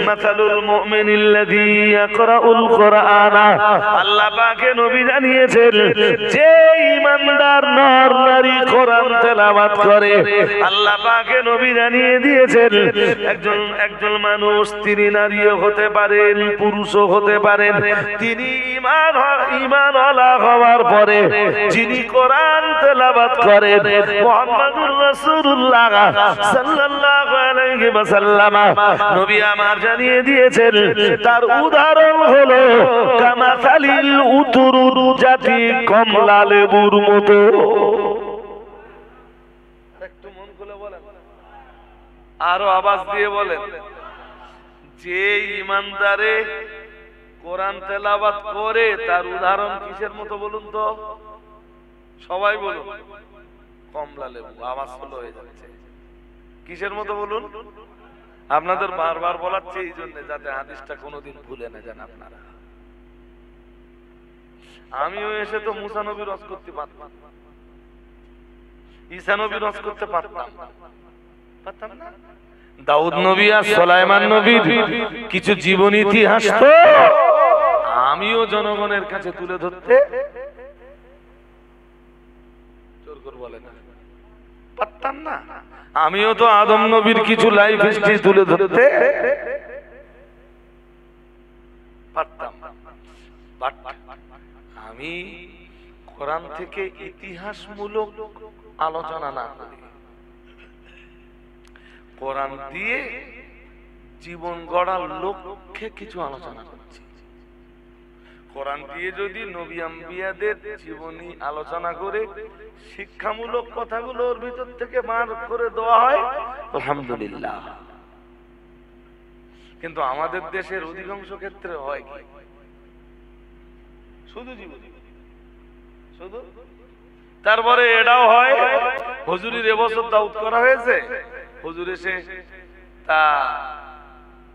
B: মাসালুল মুমিনিল্লাযী ইয়াকরাউল কোরআনা, আল্লাহ পাকের নবী জানিয়েছেন যে ঈমানদার নর নারী কোরআন তেলাওয়াত করে, আল্লাহ পাকের নবী জানিয়ে দিয়েছেন একজন মানুষ, তিনি নারীও হতে পারেন, পুরুষও হতে পারেন, তিনি ঈমানওয়ালা হওয়ার পরে যিনি কোরআন তেলাওয়াত করেন, মুহাম্মদুর রাসূলুল্লাহ সাল্লাল্লাহু আলাইহি ওয়াসাল্লাম নবী আমার জানিয়ে দিয়েছেন তার উদাহরণ হলো কামাসালিল উতুরুজাতি, কমলা লেবুর মতো। একটু মন খুলে বলেন, আরো আওয়াজ দিয়ে বলেন, যে ঈমানদারে কোরআন তেলাওয়াত করে তার উদাহরণ কিসের মতো বলুন তো? সবাই বলুন, কমলা লেবু। আওয়াজ হলো হয়ে যাচ্ছে,
A: কিসের মতো বলুন? আপনাদের বারবার বলাচ্ছে এই জন্য যাতে হাদিসটা কোনোদিন ভুলে না যান আপনারা। আমিও এসে তো মুসা নবী রস করতে পারতাম, ঈসা নবী রস করতে পারতাম না। দাউদ নবী আর সুলাইমান নবীর কিছু জীবন ইতিহাস তো আমিও জনগণের কাছে তুলে ধরতে জোর করে বলেন পারতাম না। আমিও তো আদম নবীর কিছু লাইফ হিস্ট্রি তুলে ধরতে পারতাম। আমি কোরআন থেকে ইতিহাসমূলক আলোচনা না করি, কোরআন দিয়ে জীবন গড়ার লক্ষ্যে কিছু আলোচনা করছি। কোরআন দিয়ে যদি নবী আম্বিয়াদের জীবনী আলোচনা করে শিক্ষামূলক কথাগুলো ওর ভিতর থেকে বার করে দেওয়া হয় আলহামদুলিল্লাহ। কিন্তু আমাদের দেশের অধিকাংশ ক্ষেত্রে হয় কি, শুধু জীবনী, শুধু। তারপরে এটাও হয় হুজুরের এবছর দাউদ করা হয়েছে, হুজুর এসে তা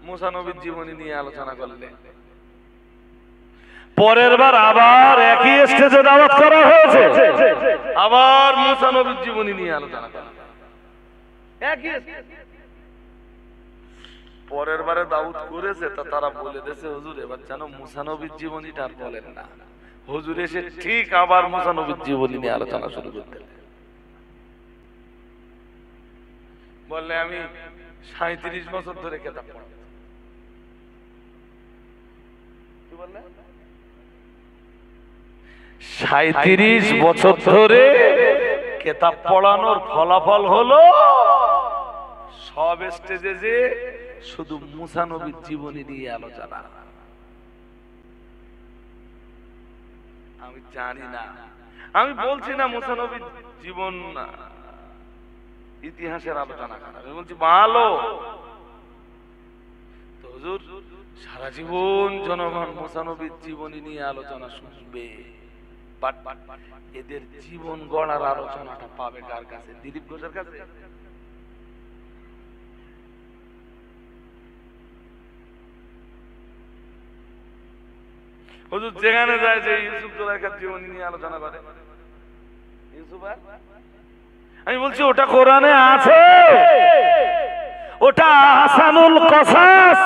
A: মুসা নবীর জীবনী নিয়ে আলোচনা করলে, পরের বার আবার একই স্টেজে দাওয়াত করা হয়েছে, আবার মুসা নবীর জীবনী নিয়ে আলোচনা করা। পরের বারে দাউদ করেছে তা তারা বলে দিয়েছে হুজুর এবার যেন মুসা নবীর জীবনীটা আর বলেন না। হুজুর এসে ঠিক আবার মুসা নবীর জীবনী নিয়ে আলোচনা শুরু করতে বললে, আমি 37 বছর ধরে কেতাব পড়াচ্ছি। কি বললে? 37 বছর ধরে কেতাব পড়ানোর ফলাফল হলো সব স্টেজে যে শুধু মুসা নবীর জীবনী নিয়ে আলোচনা। আমি জানি না, আমি বলছি না মুসা নবীর জীবন ইতিহাসের আলোচনা করা, আমি বলছি ভালো তো হুজুর সারা জীবন জনগণ মুসা নবীর জীবনী নিয়ে আলোচনা শুনবে, এদের জীবন গড়ার আলোচনাটা পাবে কার কাছে? দিলীপ ঘোষের কাছে? হুজুর যেখানে যায় যে ইউসুফ জুলাইখার জীবনী নিয়ে আলোচনা করে, ইউসুফ আর আমি বলছি ওটা কোরআনে আছে, ওটা আহসানুল কসাস,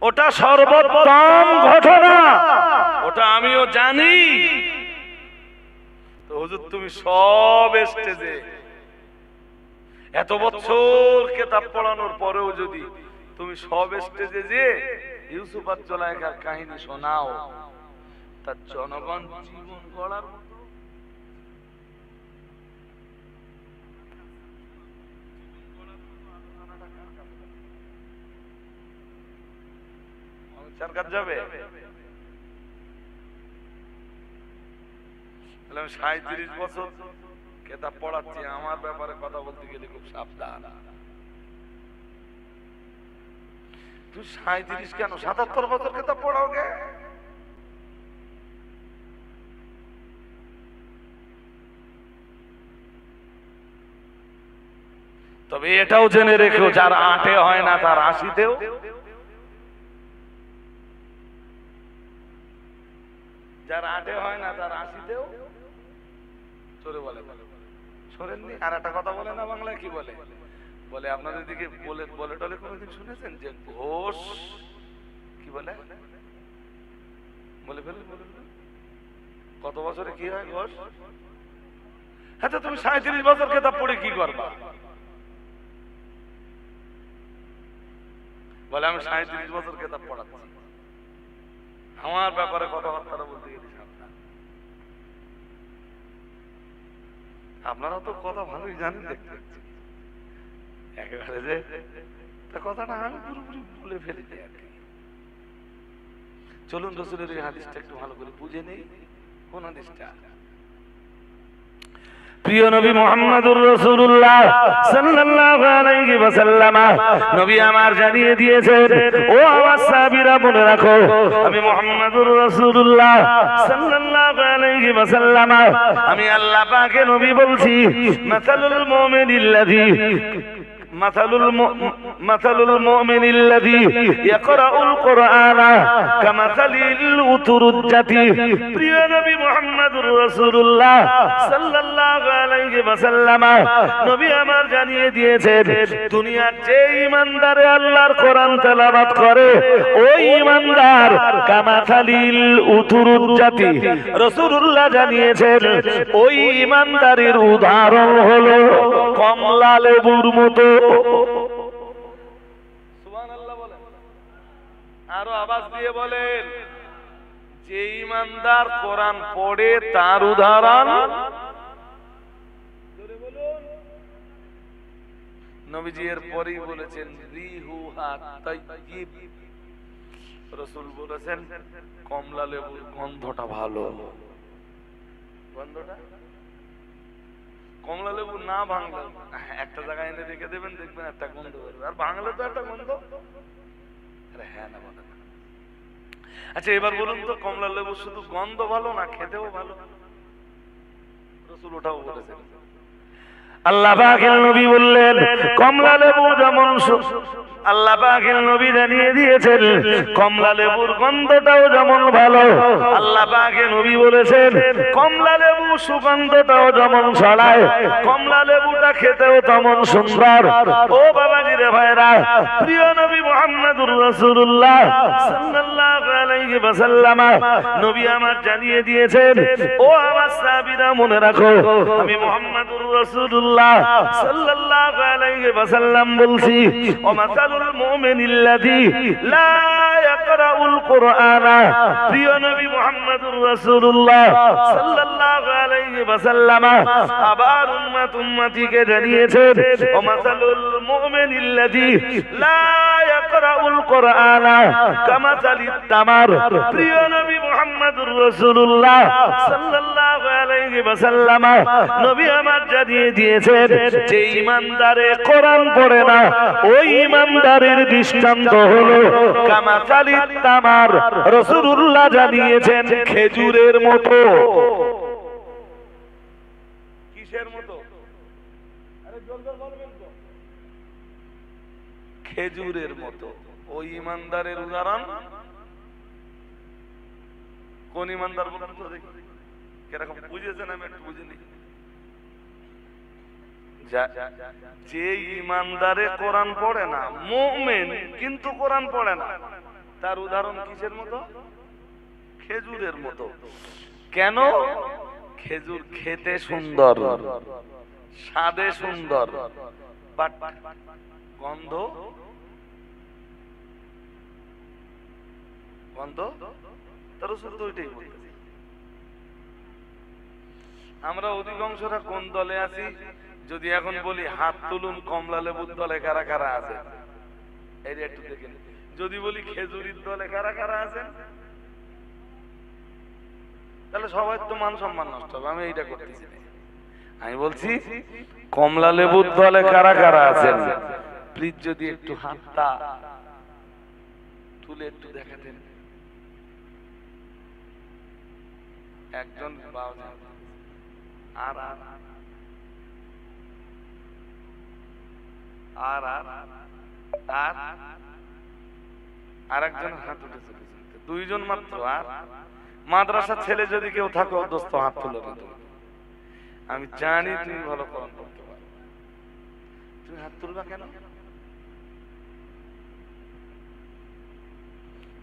A: ওটা সর্বোত্তম ঘটনা, ওটা আমিও জানি। তো হুজুর তুমি সব স্টেজে এত বছর কেতাব পড়ানোর পরেও যদি তুমি সব স্টেজে যে ইউসুফ আর জুলাইখার কাহিনী শোনাও, তার জনগণ জীবন গড়ার সরকার যাবে। 37 বছর কেতাব পড়াচ্ছি, আমার ব্যাপারে কথা বলতে গেলে খুব সাবধান। তুই 37 কেন 77 বছর কেতাব পড়াও গে? তবে এটাও জেনে রেখো, যার 8-এ হয় না তার 80-তেও, যার 8-এ হয় না তার 80-তেও চলে বলে। শোনেননি? আর একটা কথা বলে না বাংলায়, কি বলে? বলে আপনাদের দিকে বলে বলে টলে কোনোদিন শুনেছেন যে ঘোষ কি বলে? বলে ফেলেন, বলে ফেলেন। কত বছরে কি হয় ঘোষ? হ্যাঁ, তো তুমি 37 বছর কেতাব পড়ে কি করবা? বলে আমি 37 বছর কেতাব পড়াচ্ছি, আমার ব্যাপারে কথাবার্তা বলতে গেলে সাবধান। আপনারা তো কথা ভালোই জানেন দেখতে পাচ্ছি, একেবারে যে কথাটা আমি পুরোপুরি বলে ফেলিতে আর কি। চলুন রাসূলের এই হাদিসটা একটু ভালো করে বুঝে নেই। কোন হাদিসটা?
B: প্রিয় নবী মুহাম্মদুর রাসূলুল্লাহ সাল্লাল্লাহু আলাইহি ওয়াসাল্লাম নবী আমার জানিয়ে দিয়েছেন, ও আমার সাহাবীরা মনে রাখো, আমি মুহাম্মদুর রাসূলুল্লাহ সাল্লাল্লাহু আলাইহি ওয়াসাল্লাম আমি আল্লাহ পাকের নবী বলছি, মাসালুল মুমিনিল্লাযী مثل المؤمن الذي يقرأ القرآن كمثل الأترجة প্রিয় নবী মুহাম্মদুর রাসূলুল্লাহ সাল্লাল্লাহু আলাইহি ওয়াসাল্লাম নবী আমার জানিয়ে দিয়েছেন, দুনিয়ার যে ঈমানদার আল্লাহর কোরআন তেলাওয়াত করে ওই ঈমানদার কামাথালিল উতুরুজ্জাতি, রাসূলুল্লাহ জানিয়েছেন ওই ঈমানদারের উদাহরণ হলো কমলা লেবুর মতো। সুবহানাল্লাহ বলেন, আরো আওয়াজ দিয়ে বলেন, যে ঈমানদার কোরআন পড়ে তার উদাহরণ, জোরে বলুন, নবীজি এর পরেই বলেছেন রিহুহা তাইয়্যিব, রাসূল বলেছেন কমলা লেবুর গন্ধটা ভালো। গন্ধটা কমলা লেবু না ভাঙলে একটা জায়গায় এনে রেখে দেবেন, দেখবেন একটা গন্ধ বেরোবে, আর ভাঙলে তো একটা গন্ধ। হ্যাঁ না বলেন। আচ্ছা এবার বলুন তো, কমলা লেবু শুধু গন্ধ ভালো না খেতেও ভালো? রাসূল ওটাও বলেছেন। আল্লাহ পাকের নবী বললেন কমলা লেবু যেমন, আল্লাহ পাকের নবী জানিয়ে দিয়েছেন কমলা লেবুর গন্ধটাও যেমন ভালো, আল্লাহ পাকের নবী বলেছেন কমলা লেবু সুগন্ধটাও যেমন ছড়ায়, কমলা লেবুটা খেতেও তেমন সুন্দর। ও বাবাজি রে ভাইরা, প্রিয় নবী মুহাম্মদুর রাসূলুল্লাহ সাল্লাল্লাহু আলাইহি ওয়াসাল্লাম নবী আমার জানিয়ে দিয়েছেন, ও আমার সাহাবীরা মনে রাখো, আমি মুহাম্মদুর রাসূলুল্লাহ সাল্লাল্লাহু আলাইহি ওয়াসাল্লাম বলছি, ও মাসালুল মুমিনিল্লাযী লা ইয়াকরাউল কুরআনা, প্রিয় নবী মুহাম্মদুর রাসূলুল্লাহ সাল্লাল্লাহু আলাইহি ওয়াসাল্লাম আবার উম্মতিকে জানিয়েছেন, ও মাসালুল মুমিনিল্লাযী লা ইয়াকরাউল কুরআনা কামাসালিত তামার, প্রিয় নবী মুহাম্মদুর রাসূলুল্লাহ সাল্লাল্লাহু আলাইহি ওয়াসাল্লাম নবী আমার জানিয়ে দিয়েছেন, যে ঈমানদারে কোরআন পড়ে না ওই ঈমানদারের দৃষ্টান্ত হলো কামাসালিত তামার, রাসূলুল্লাহ জানিয়েছেন খেজুরের মতো। কিসের মতো? আরে জলদি বলবেন তো। খেজুরের মতো। ওই ঈমানদারের উদাহরণ কোন ঈমানদার বলেন তো দেখি, কিরকম বুঝেছেন? আমি একটু বুঝিনি। যে ঈমানদারে কোরআন পড়ে না, মুমিন কিন্তু কোরআন পড়ে না, তার উদাহরণ কিসের মতো? খেজুরের মতো। কেন? খেজুর খেতে সুন্দর, স্বাদে সুন্দর, বাট গন্ধ গন্ধ তার শুধু ওইটাই বলতেছি। আমরা অধিকাংশরা কোন দলে আছি? যদি এখন বলি হাত তুলুন কমলা লেবুর দলে কারা কারা আছে, এই একটু দেখেন। যদি বলি খেজুরির দলে কারা কারা আছেন, তাহলে সবাই তো মান সম্মান নষ্ট হবে। আমি এইটা করতেছি না, আমি বলছি কমলা লেবুর দলে কারা কারা আছেন, প্লিজ যদি একটু হাতটা তুলে একটু দেখাতেন। একজন আর আর আর আর আর একজন হাত উঠেছে, দুইজন মাত্র। আর মাদ্রাসার ছেলে যদি কেউ থাকো দোস্ত হাত তুলে না। আমি জানি তুমি ভালো কোরআন পড়তে পারো, তুমি হাত তুলবা কেন?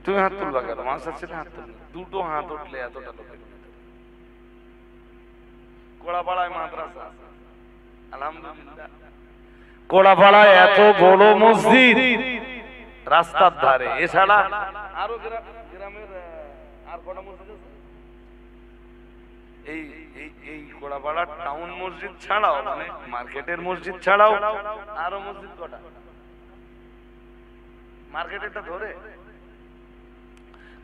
B: তুমি হাত তুলবা কেন? মাদ্রাসার ছেলে হাত তুলবে, দুটো হাত উঠলে এতটা লোকের কোড়াপাড়ায় মাদ্রাসা, আলহামদুলিল্লাহ। কোড়াপাড়ায় এত বড় মসজিদ রাস্তার ধারে, এছাড়া আরো গ্রামের আর কটা মসজিদ আছে? এই কোড়াপাড়া টাউন মসজিদ ছাড়াও, মানে মার্কেটের মসজিদ ছাড়াও আরো মসজিদ কটা? মার্কেটেরটা ধরে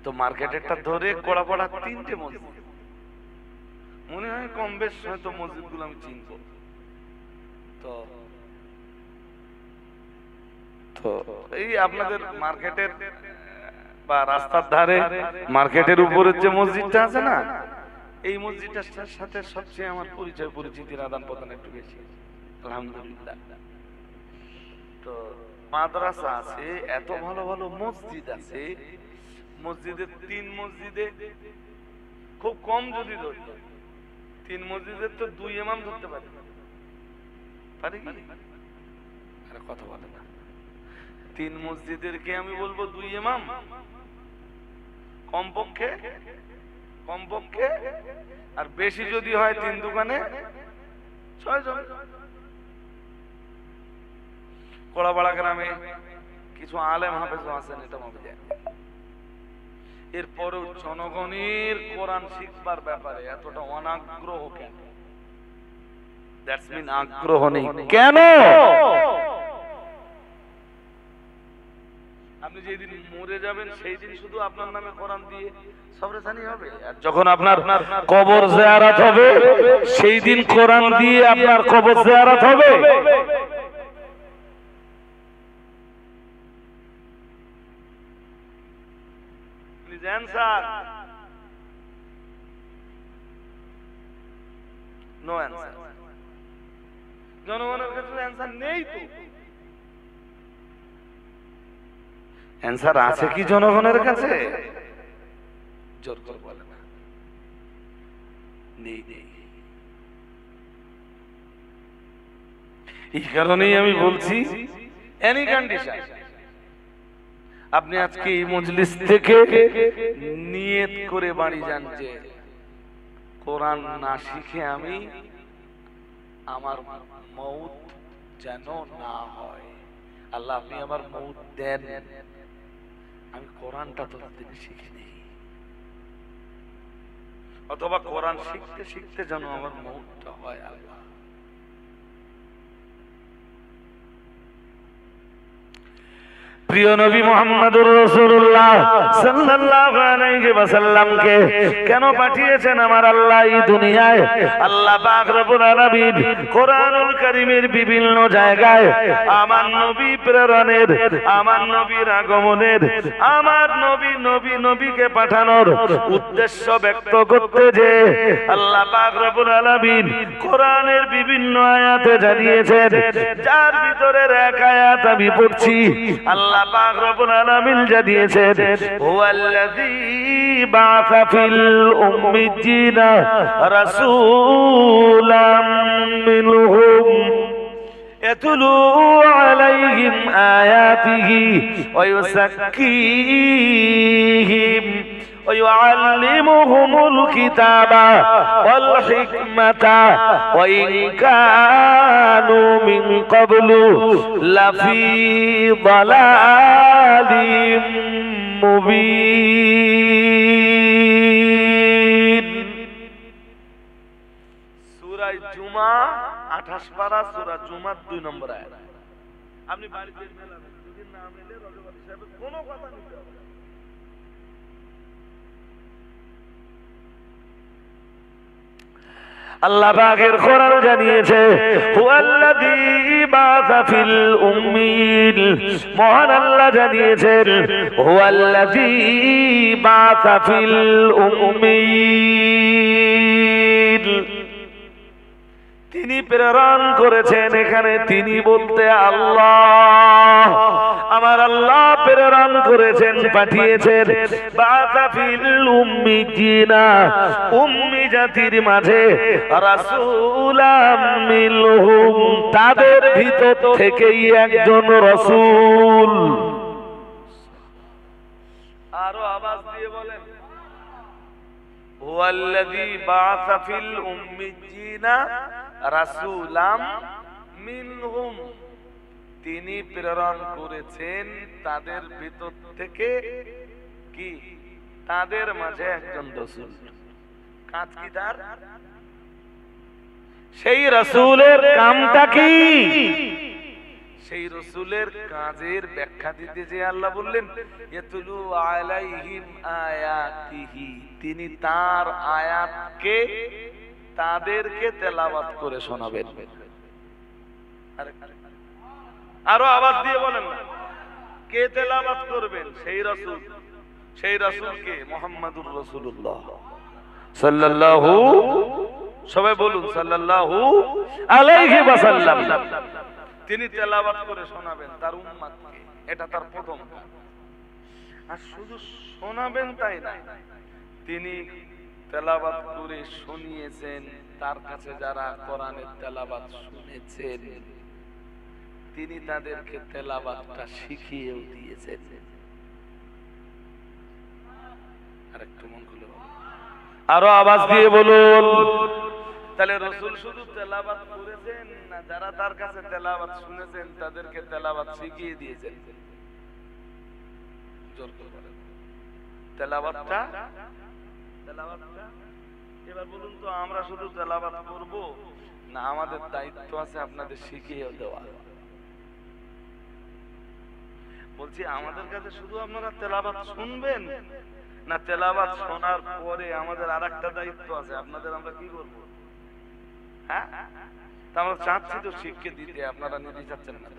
B: তো মার্কেটেরটা ধরে কোড়াপাড়া তিনটে মসজিদ।
A: মনে হয় কম বেশ হয়তো মসজিদগুলো আমি চিনব। তো তো এই আপনাদের মার্কেটের বা রাস্তার ধারে মার্কেটের উপরের যে মসজিদটা আছে না, এই মসজিদটার সাথে সবচেয়ে আমার পরিচয় পরিচিতির আদান প্রদান একটু বেশি, আলহামদুলিল্লাহ। তো মাদ্রাসা আছে, এত ভালো ভালো মসজিদ আছে, মসজিদের 3 মসজিদে খুব কম যদি ধরি, 3 মসজিদের তো 2 ইমাম ধরতে পারি কি? আরে কথা বলে না। 3 মসজিদের কে আমি বলবো 2 ইমাম, কমপক্ষে কমপক্ষে, আর বেশি যদি হয় 3 দোকানে 6 জন। কোড়াপাড়া গ্রামে কিছু আলেম হাফেজ আছেন, এটা ভাবে যায়। এরপরেও জনগণের কোরআন শিখবার ব্যাপারে এতটা অনাগ্রহ কেন? দ্যাটস মিন আগ্রহ নেই কেন? আপনি যেদিন মরে যাবেন সেই দিন শুধু আপনার নামে কোরআন দিয়ে সবরেসানি হবে, আর যখন আপনার কবর জিয়ারত হবে সেই দিন কোরআন দিয়ে আপনার কবর জিয়ারত হবে। Answer. No answer. জনগণের কাছে অ্যান্সার নেই তো। অ্যান্সার আছে কি জনগণের কাছে? জোর করে বলে না, নেই নেই। এই কারণেই আমি বলছি এনি কন্ডিশন আপনি আজকে এই মজলিস থেকে নিয়ত করে বাড়ি যান যে কোরআন না শিখে আমি আমার মউত যেন না হয়। আল্লাহ আপনি আমার মউত দেন, আমি কোরআনটা ততদিন শিখে নেই, অথবা কোরআন শিখতে শিখতে যেন আমার মউতটা হয়। আল্লাহ প্রিয় নবী মুহাম্মদুর রাসূলুল্লাহ সাল্লাল্লাহু আলাইহি ওয়াসাল্লামকে কেন পাঠিয়েছেন আমার আল্লাহ এই দুনিয়ায়? আল্লাহ পাক রব্বুল আলামিন কোরআনুল কারীমের বিভিন্ন জায়গায় আমার নবী প্রেরণের, আমার নবীর আগমনের, আমার নবীকে পাঠানোর উদ্দেশ্য ব্যক্ত করতে যে আল্লাহ পাক রব্বুল আলামিন কোরআনের বিভিন্ন আয়াতে জানিয়েছেন, যার ভিতরের এক আয়াত আমি পড়ছি। আল্লাহ পাক রব্বুল আলামিন জানিয়েছেন, হুয়াল্লাযী বাআসা ফিল উম্মিয়্যিনা রাসূলাম মিনহুম ইয়াতলু আলাইহিম আয়াতিহি ওয়া ইউযাক্কিহিম ويعلمهم الكتاب والحكمة وإن كانوا من قبل لفي ضلال مبين। সূরা জুমা 28 পারা, সূরা জুমা 2 নম্বর আয়াত। আপনি বাড়িতে মেলাবেন, যদি না মেলে রজবাতি সাহেবের কোনো কথা নিতে হবে। আল্লাহ পাকের কোরআন জানিয়েছে, হুয়াল্লাযী বাআসা ফিল উম্মিয়িন, মহান আল্লাহ জানিয়েছেন, হুয়াল্লাযী বাআসা ফিল উম্মিয়িন, তিনি প্রেরণ করেছেন। এখানে তিনি বলতে আল্লাহ, আমার আল্লাহ প্রেরণ করেছেন, পাঠিয়েছেন। বাআসা ফিল উম্মিয়িনা, উম্মি জাতির মাঝে, রাসূলাম মিনহুম, তাদের ভিতর থেকেই একজন রাসূল। আরো আওয়াজ দিয়ে বলেন, হুয়াল্লাযী বাআসা ফিল উম্মিয়িনা রাসূলাম মিনহুম, তিনি প্রেরণ করেছেন তাদের ভিতর থেকে কি, তাদের মাঝে একজন রাসূল। কাজ কি তার? সেই রাসূলের কামটা কি? সেই রাসূলের কাজের ব্যাখ্যা দিতে যে আল্লাহ বললেন, ইয়াতলু আলাইহিম আয়াতিহি, তিনি তার আয়াতকে তাদেরকে তেলাওয়াত করে শোনাবেন। আরো আওয়াজ দিয়ে বলেন না, কে তেলাওয়াত করবেন? সেই রাসূল। সেই রাসূলকে মুহাম্মাদুর রাসূলুল্লাহ সাল্লাল্লাহু, সবাই বলুন সাল্লাল্লাহু আলাইহি ওয়াসাল্লাম। তিনি তেলাওয়াত করে শোনাবেন তার উম্মতকে, এটা তার প্রথম কাজ। আর শুধু শোনাবেন তাই না, তিনি তেলাওয়াত করে শুনিয়েছেন, তার কাছে যারা কোরআনের তেলাওয়াত শুনেছেন তিনি তাদেরকে তেলাওয়াতটা শিখিয়েও দিয়েছেন। আরেকটু মন খুলে আরো আওয়াজ দিয়ে বলুন। তাহলে রাসূল শুধু তেলাওয়াত করেছেন না, যারা তার কাছে তেলাওয়াত শুনেছেন তাদেরকে তেলাওয়াত শিখিয়ে দিয়েছেন? জোর করে বলেন তেলাওয়াতটা। এবার বলুন তো, আমরা শুধু তেলাওয়াত করব না আমাদের দায়িত্ব আছে আপনাদের শিখিয়ে দেওয়া? বলছি আমাদের কাছে শুধু আপনারা তেলাওয়াত শুনবেন না তেলাওয়াত শোনার পরে আমাদের আরেকটা দায়িত্ব আছে, আপনাদের আমরা কি করব? হ্যাঁ, তা আমরা চাচ্ছি তো শিক্ষা দিতে, আপনারা নিতে চাচ্ছেন না।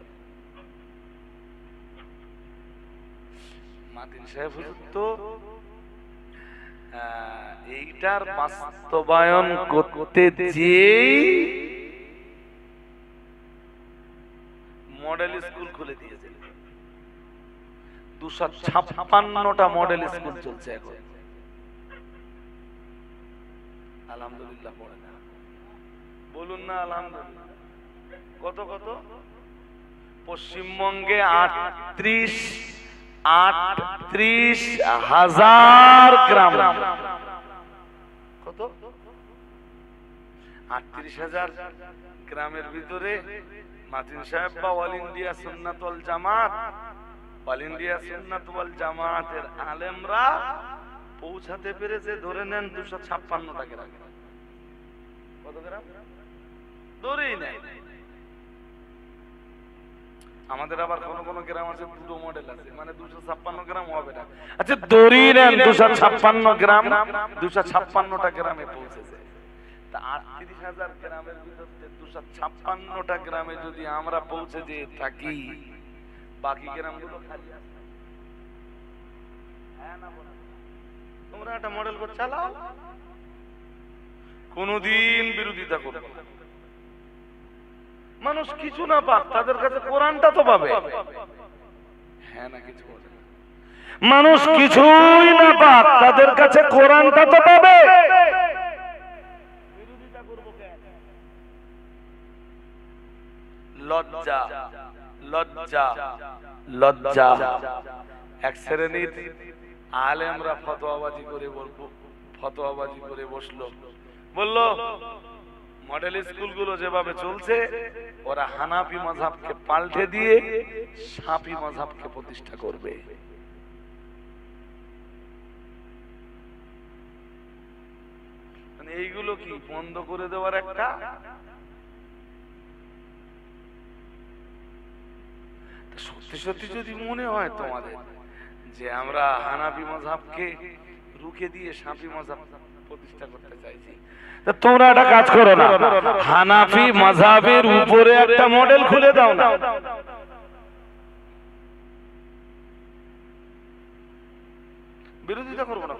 A: মাতিন সাহেব হুজুর তো এইটার বাস্তবায়ন করতে যেই মডেল স্কুল খুলে দিয়েছে। 256টা মডেল স্কুল চলছে এখন। আলহামদুলিল্লাহ পড়ে না, বলুন না আলহামদুলিল্লাহ। কত কত? পশ্চিমবঙ্গে 38,000 গ্রাম। কত? 38,000 গ্রামের ভিতরে মাতিন সাহেব বা অল ইন্ডিয়া সুন্নাত ওয়াল জামাত, অল ইন্ডিয়া সুন্নাত ওয়াল জামাতের আলেমরা পৌঁছাতে পেরেছে ধরে নেন 256টা গ্রাম। কত গ্রাম? ধরেই নেই। আমাদের আবার কোন কোন গ্রাম আছে দুটো মডেল আছে, মানে 256 গ্রাম হবে না। আচ্ছা ধরেই নেন 256 গ্রাম, 256টা গ্রামে পৌঁছেছে। তা 38,000 গ্রামের ভিতরে 256টা গ্রামে যদি আমরা পৌঁছে যেয়ে থাকি, বাকি গ্রামগুলো খালি আছে। হ্যাঁ না বলো? তোমরা একটা মডেল করে চালাও, কোনদিন বিরোধিতা করবে না। মানুষ কিছু না পাক, তাদের কাছে কোরআনটা তো পাবে। হ্যাঁ না কিছু বলে? মানুষ কিছুই না পাক, তাদের কাছে কোরআনটা তো পাবে। বিরোধিতা করব কেন? লজ্জা, লজ্জা, লজ্জা। এক শ্রেণীর আলেমরা ফতোয়াবাজি করে বসলো, বললো মডেল স্কুলগুলো যেভাবে চলছে ওরা হানাফি মাযহাবকে পাল্টে দিয়ে শাফি মাযহাবকে প্রতিষ্ঠা করবে। মানে এইগুলো কি বন্ধ করে দেওয়ার একটা? সত্যি সত্যি যদি মনে হয় তোমাদের যে আমরা হানাফি মাযহাবকে রুখে দিয়ে শাফি মাযহাব প্রতিষ্ঠা করতে চাইছি, তা তোমরা একটা কাজ করো না, হানাফি মাযহাবের উপরে একটা মডেল খুলে দাও না। বিরোধিতা করবো না।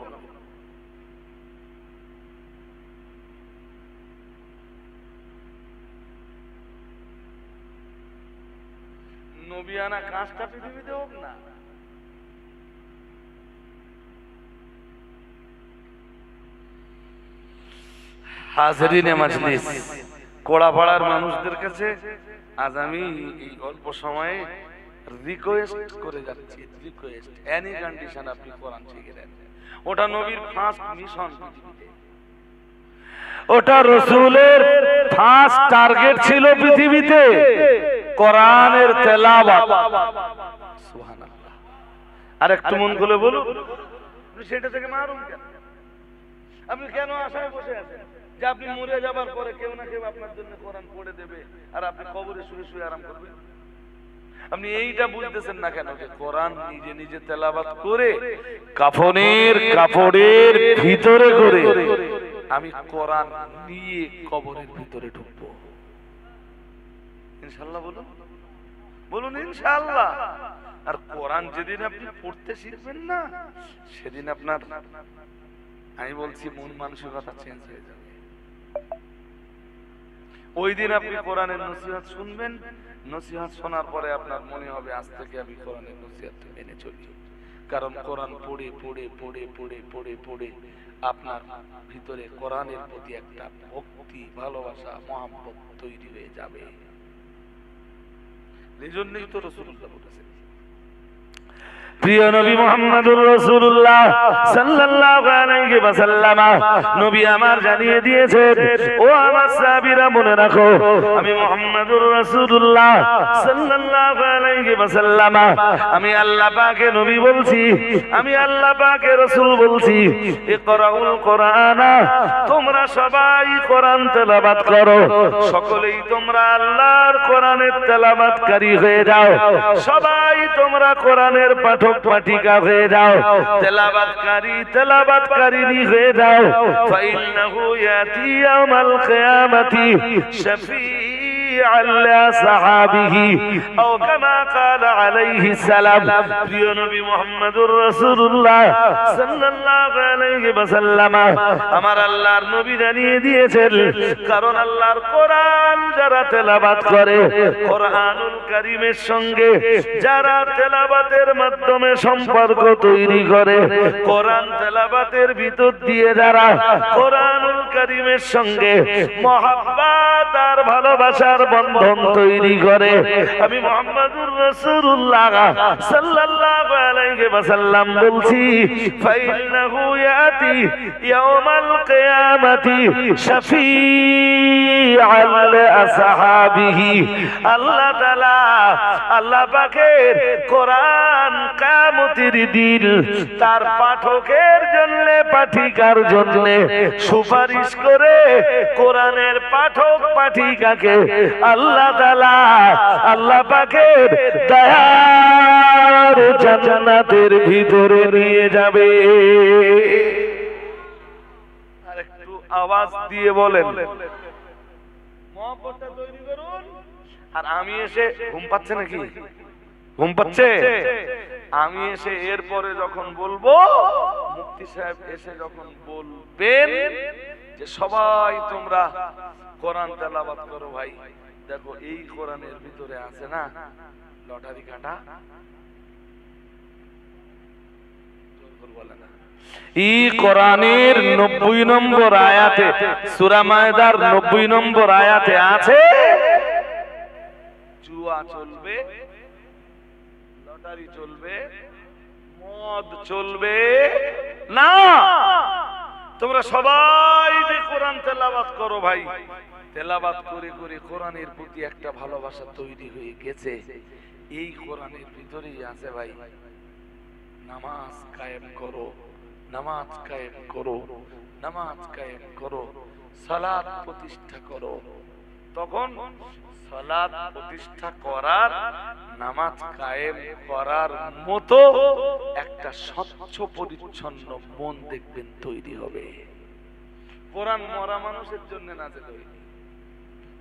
A: নবিয়ানা কাজটা পৃথিবীতে হোক না। হাজরিনে মাজলিস, কোড়াপাড়ার মানুষদের কাছে আজ আমি এই অল্প সময়ে রিকোয়েস্ট করে যাচ্ছি, রিকোয়েস্ট, এনি কন্ডিশন আপনি কোরআন শিখে নেন। ওটা নবীর ফার্স্ট মিশন পৃথিবীতে, ওটা রাসূলের ফার্স্ট টার্গেট ছিল পৃথিবীতে, কোরআনের তেলাওয়াত। সুবহানাল্লাহ। আর একটু মন খুলে বলুন, সেটা থেকে মারুন কেন? আপনি কেন আশায় বসে আছেন যে আপনি মরে যাবার পরে কেউ না কেউ আপনার জন্য কোরআন পড়ে দেবে আর আপনি কবরে শুয়ে শুয়ে আরাম করবেন? আপনি এইটা বুঝতেছেন না কেন যে কোরআন নিজে নিজে তেলাওয়াত করে কাফনের কাপড়ের ভিতরে করে আমি কোরআন নিয়ে কবরের ভিতরে ঢুকবো। ইনশাআল্লাহ বলুন, বলুন ইনশাআল্লাহ। আর কোরআন যেদিন আপনি পড়তে শিখবেন না, সেদিন আপনার, আমি বলছি, মন মানসিকতা চেঞ্জ হয়ে যাবে। ওই দিন আপনি কোরআনের নসিহত শুনবেন, নসিহত শোনার পরে আপনার মনে হবে আজ থেকে আমি কোরআনের নসিহত মেনে চলি। কারণ কোরআন পড়ে পড়ে পড়ে পড়ে পড়ে পড়ে আপনার ভিতরে কোরআনের প্রতি একটা ভক্তি, ভালোবাসা, মহব্বত তৈরি হয়ে যাবে। এই জন্যই তো রাসূলুল্লাহ বলেছেন, প্রিয় নবী মুহাম্মদুর রাসূলুল্লাহ সাল্লাল্লাহু আলাইহি ওয়াসাল্লাম নবী আমার জানিয়ে দিয়েছেন, ও আমার সাহাবীরা মনে রাখো, আমি মুহাম্মদুর রাসূলুল্লাহ সাল্লাল্লাহু আলাইহি ওয়াসাল্লাম আমি আল্লাহ পাকের নবী বলছি, আমি আল্লাহ পাকের রাসূল বলছি, ইকরাউল কোরআনা, তোমরা সবাই কোরআন তেলাওয়াত করো, সকলেই তোমরা আল্লাহর কোরআনের তেলাওয়াতকারী হয়ে যাও, সবাই তোমরা কোরআনের পাঠক পাঠিকা হয়ে যাও, তেলাওয়াতকারী তেলাওয়াতকারিনী হয়ে যাও। ফাইন্নাহু ইয়াতি ইয়াউমাল কিয়ামাতি শাফীআল লিসাহাবিহি আও কামা ক্বালা আলাইহিস সালাম। প্রিয় নবী মুহাম্মদুর রাসূলুল্লাহ সাল্লাল্লাহু আলাইহি ওয়াসাল্লাম আমার আল্লাহর নবী জানিয়ে দিয়েছেন, কারণ আল্লাহর কোরআন যারা তেলাওয়াত করে, কোরআনুল কারীমের সঙ্গে যারা তেলাওয়াতের মাধ্যমে সম্পর্ক তৈরি করে, কোরআন তেলাওয়াতের ভিতর দিয়ে যারা কোরআনুল কারীমের সঙ্গে মহব্বত আর ভালোবাসার বন্ধন তৈরি করে, আমি মুহাম্মদুর রাসূলুল্লাহ সাল্লাল্লাহু আলাইহি ওয়াসাল্লাম বলছি, ফাইন্নাহু ইয়াতি ইয়াউমাল কিয়ামাতি শাফীআল লিআসহাবিহি। আল্লাহ তাআলা, আল্লাহ পাকের কোরআন কিয়ামতের দিন তার পাঠকের জন্য, পাঠিকার জন্য সুপারিশ করে কোরআনের পাঠক পাঠিকাকে আল্লাহ তাআলা, আল্লাহ পাকের দয়ার জান্নাতের ভিতরে নিয়ে যাবে। আর একটু আওয়াজ দিয়ে বলেন, মহব্বতটা তৈরি করুন। আর আমি এসে, ঘুম পাচ্ছে নাকি? ঘুম পাচ্ছে? আমি এসে এরপরে যখন বলবো, মুফতি সাহেব এসে যখন বলবেন যে সবাই তোমরা কোরআন তেলাওয়াত করো, ভাই দেখো এই কোরআনের ভিতরে আছে না লটারি কাটা, এই কোরআনের 90 নম্বর আয়াতে, সূরা মায়দার 90 নম্বর আয়াতে আছে, জুয়া চলবে, লটারি চলবে, মদ চলবে না। তোমরা সবাই যে কোরআন তেলাওয়াত করো, ভাই তেলাওয়াত করে করে কোরআনের প্রতি একটা ভালোবাসা তৈরি হয়ে গেছে। এই কোরআনের ভিতরেই আছে ভাই, নামাজ কায়েম করো, নামাজ কায়েম করো, নামাজ কায়েম করো, সালাত প্রতিষ্ঠা করো। তখন সালাত প্রতিষ্ঠা করার, নামাজ কায়েম করার মতো একটা স্বচ্ছ পরিচ্ছন্ন মন দেখবেন তৈরি হবে। কোরআন মরা মানুষের জন্য নাযিল হয়নি।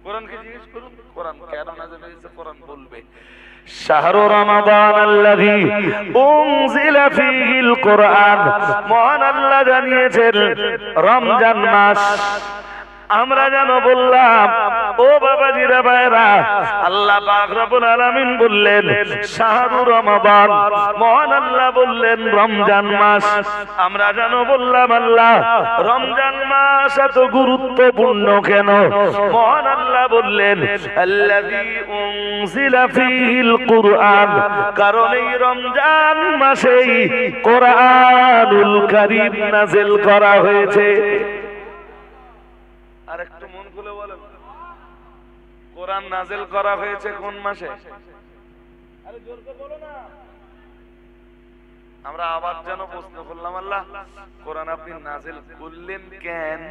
A: কোরআনকে জিজ্ঞেস করুন কোরআন কেন নাযিল হয়েছে, কোরআন বলবে শাহরু রমাদান আল্লাযী উনজিলা ফীহিল কোরআন। মহান আল্লাহ জানিয়েছেন রমজান মাস। আমরা যেন বললাম, ও বাবাজিরা ভাইরা, আল্লাহ পাক রব্বুল আলামিন বললেন শাহরু রমাদান, মহান আল্লাহ বললেন রমজান মাস। আমরা যেন বললাম, আল্লাহ রমজান মাস এত গুরুত্বপূর্ণ কেন? মহান আল্লাহ বললেন আল্লাযী উনজিলা ফীহিল কুরআন, কারণ এই রমজান মাসেই কোরআনুল কারীম নাযিল করা হয়েছে। আর একটু মন খুলে বলেন, কোরআন নাযিল করা হয়েছে কোন মাসে? আরে জোর করে বলো না। আমরা আবার যেন প্রশ্ন করলাম, আল্লাহ কোরআন আপনি নাযিল করলেন কেন?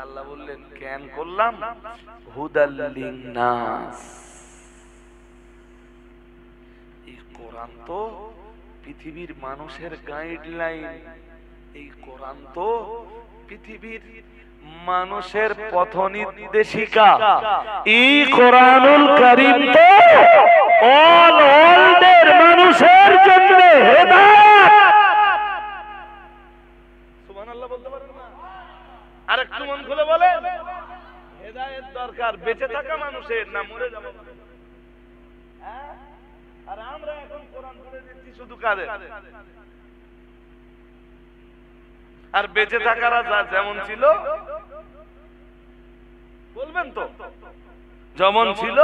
A: আল্লাহ বললেন কেন করলাম? হুদাল লিন্নাস। এই কোরআন তো পৃথিবীর মানুষের গাইডলাইন, এই কোরআন তো পৃথিবীর মানুষের পথ নির্দেশিকা এই কোরআনুল কারীম তো অল ওয়ার্ল্ডের মানুষের জন্য হেদায়েত। সুবহানাল্লাহ বলতে পারেন না? আরেকটু মন খুলে বলেন, হেদায়েত দরকার বেঁচে থাকা মানুষের, না মরে যাবে। আর আমরা এখন কোরআন পড়ে দিচ্ছি শুধু কাদের? আর বেঁচে থাকারা যেমন ছিল, বলবেন তো, যেমন ছিল।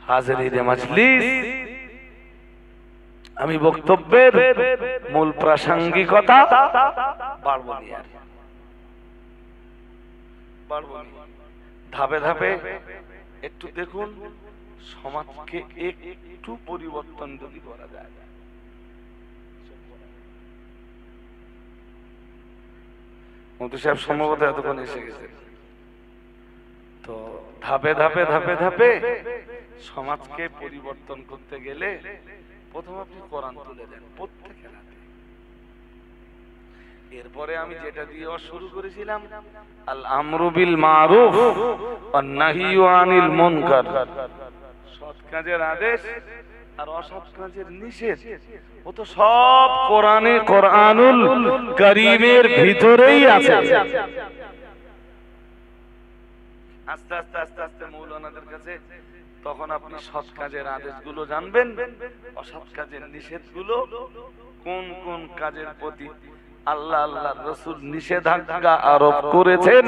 A: হাজিরিনে মাজলিস, আমি বক্তব্যের মূল প্রাসঙ্গিকতা বাড়বো নি, ধাপে ধাপে একটু দেখুন সমাজকে একটু পরিবর্তন যদি করা যায়। মুফতি সাহেব সম্ভবত এতক্ষণ এসে গেছে। তো ধাপে ধাপে ধাপে ধাপে সমাজকে পরিবর্তন করতে গেলে প্রথম আপনি কোরআন তুলে দেন প্রত্যেকের হাতে। এরপরে আমি যেটা দিয়ে শুরু করেছিলাম, আল আমরু বিল মারুফ ওয়ান নাহিয়ু আনিল মুনকার, সৎ কাজের আদেশ আর অসৎ কাজের নিষেধ, ও তো সব কোরআনে কোরআনুল কারীমের ভিতরেই আছে। আস্তে আস্তে আস্তে আস্তে মৌলানাদের কাছে তখন আপনি সৎ কাজের আদেশগুলো জানবেন, অসৎ কাজের নিষেধগুলো, কোন কোন কাজের প্রতি আল্লাহ আল্লাহর রাসূল নিষেধাজ্ঞা আরোপ করেছেন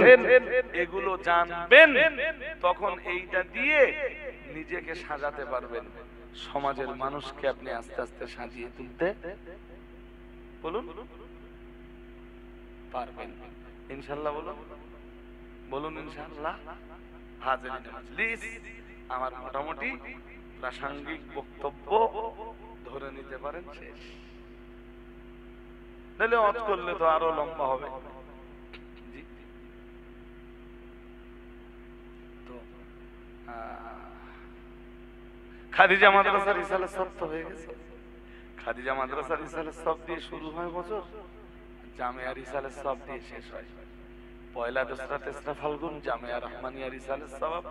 A: এগুলো জানবেন। তখন এইটা দিয়ে নিজেকে সাজাতে পারবেন, সমাজের মানুষকে আপনি আস্তে আস্তে সাজিয়ে তুলতে বলুন পারবেন ইনশাআল্লাহ। বলুন বলুন ইনশাআল্লাহ। হাজিরিনে মাজলিস, আমার মোটামুটি প্রাসঙ্গিক বক্তব্য ধরে নিতে পারেন শেষ, নাহলে অজ করলে তো আরো লম্বা হবে। তো খাদিজা মাদ্রাসার রিসালাত সব তো হয়ে গেছে। খাদিজা মাদ্রাসার রিসালাত সব দিয়ে শুরু হয় বছর, জামিয়া রিসালাত সব দিয়ে শেষ হয় পয়লা, দোসরা, তেসরা ফাল্গুন জামিয়া রহমানিয়া রিসালাত সওয়াব।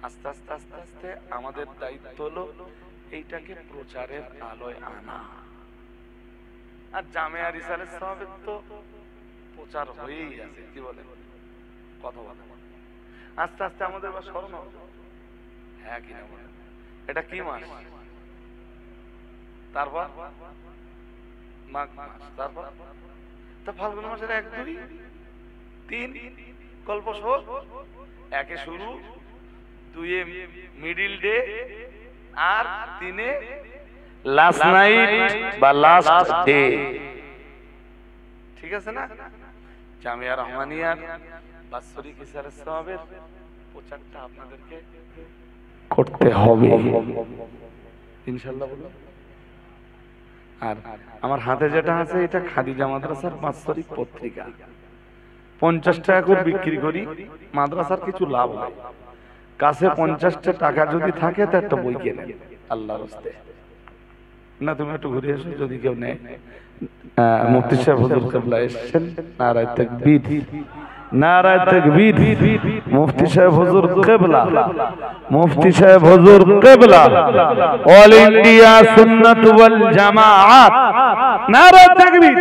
A: আস্তে আস্তে আস্তে আস্তে আমাদের দায়িত্ব হলো এইটাকে প্রচারের আলোয় আনা। আর জামিয়া রিসালাত সওয়াবের তো প্রচার হয়েই আছে, কি বলে কথা বলে। আস্তে আস্তে আমাদের বা স্মরণ হবে, হ্যাঁ কিনা বলে, এটা কি মাস, তারপর মাঘ মাস, তারপর তা ফাল্গুন মাসের 1, 2, 3 গল্প শোক, 1 এ শুরু, 2 এ মিডিল ডে, আর 3 এ লাস্ট নাইট বা লাস্ট ডে। ঠিক আছে না? জামিয়া রহমানিয়ার বাৎসরিক রিসালাত সওয়াবের প্রচারটা আপনাদেরকে করতে হবে ইনশাআল্লাহ। বলুন। আর আমার হাতে যেটা আছে এটা খাদিজা মাদ্রাসার বাৎসরিক পত্রিকা, 50 টাকা করে বিক্রি করি, মাদ্রাসার কিছু লাভ হয়। কাছে 50 টাকা যদি থাকে তো একটা বই কেনেন আল্লাহর রাস্তে। না তুমি একটু ঘুরে এসো যদি কেউ নেয়। মুফতি সাহেব হুজুর কিবলা এসেছেন, নারায়ে তাকবীর, নারায়ে তাকবীর। মুফতি সাহেব হুজুর কিবলা, মুফতি সাহেব হুজুর কিবলা, অল ইন্ডিয়া সুন্নাত ওয়াল জামাআত, নারায়ে তাকবীর।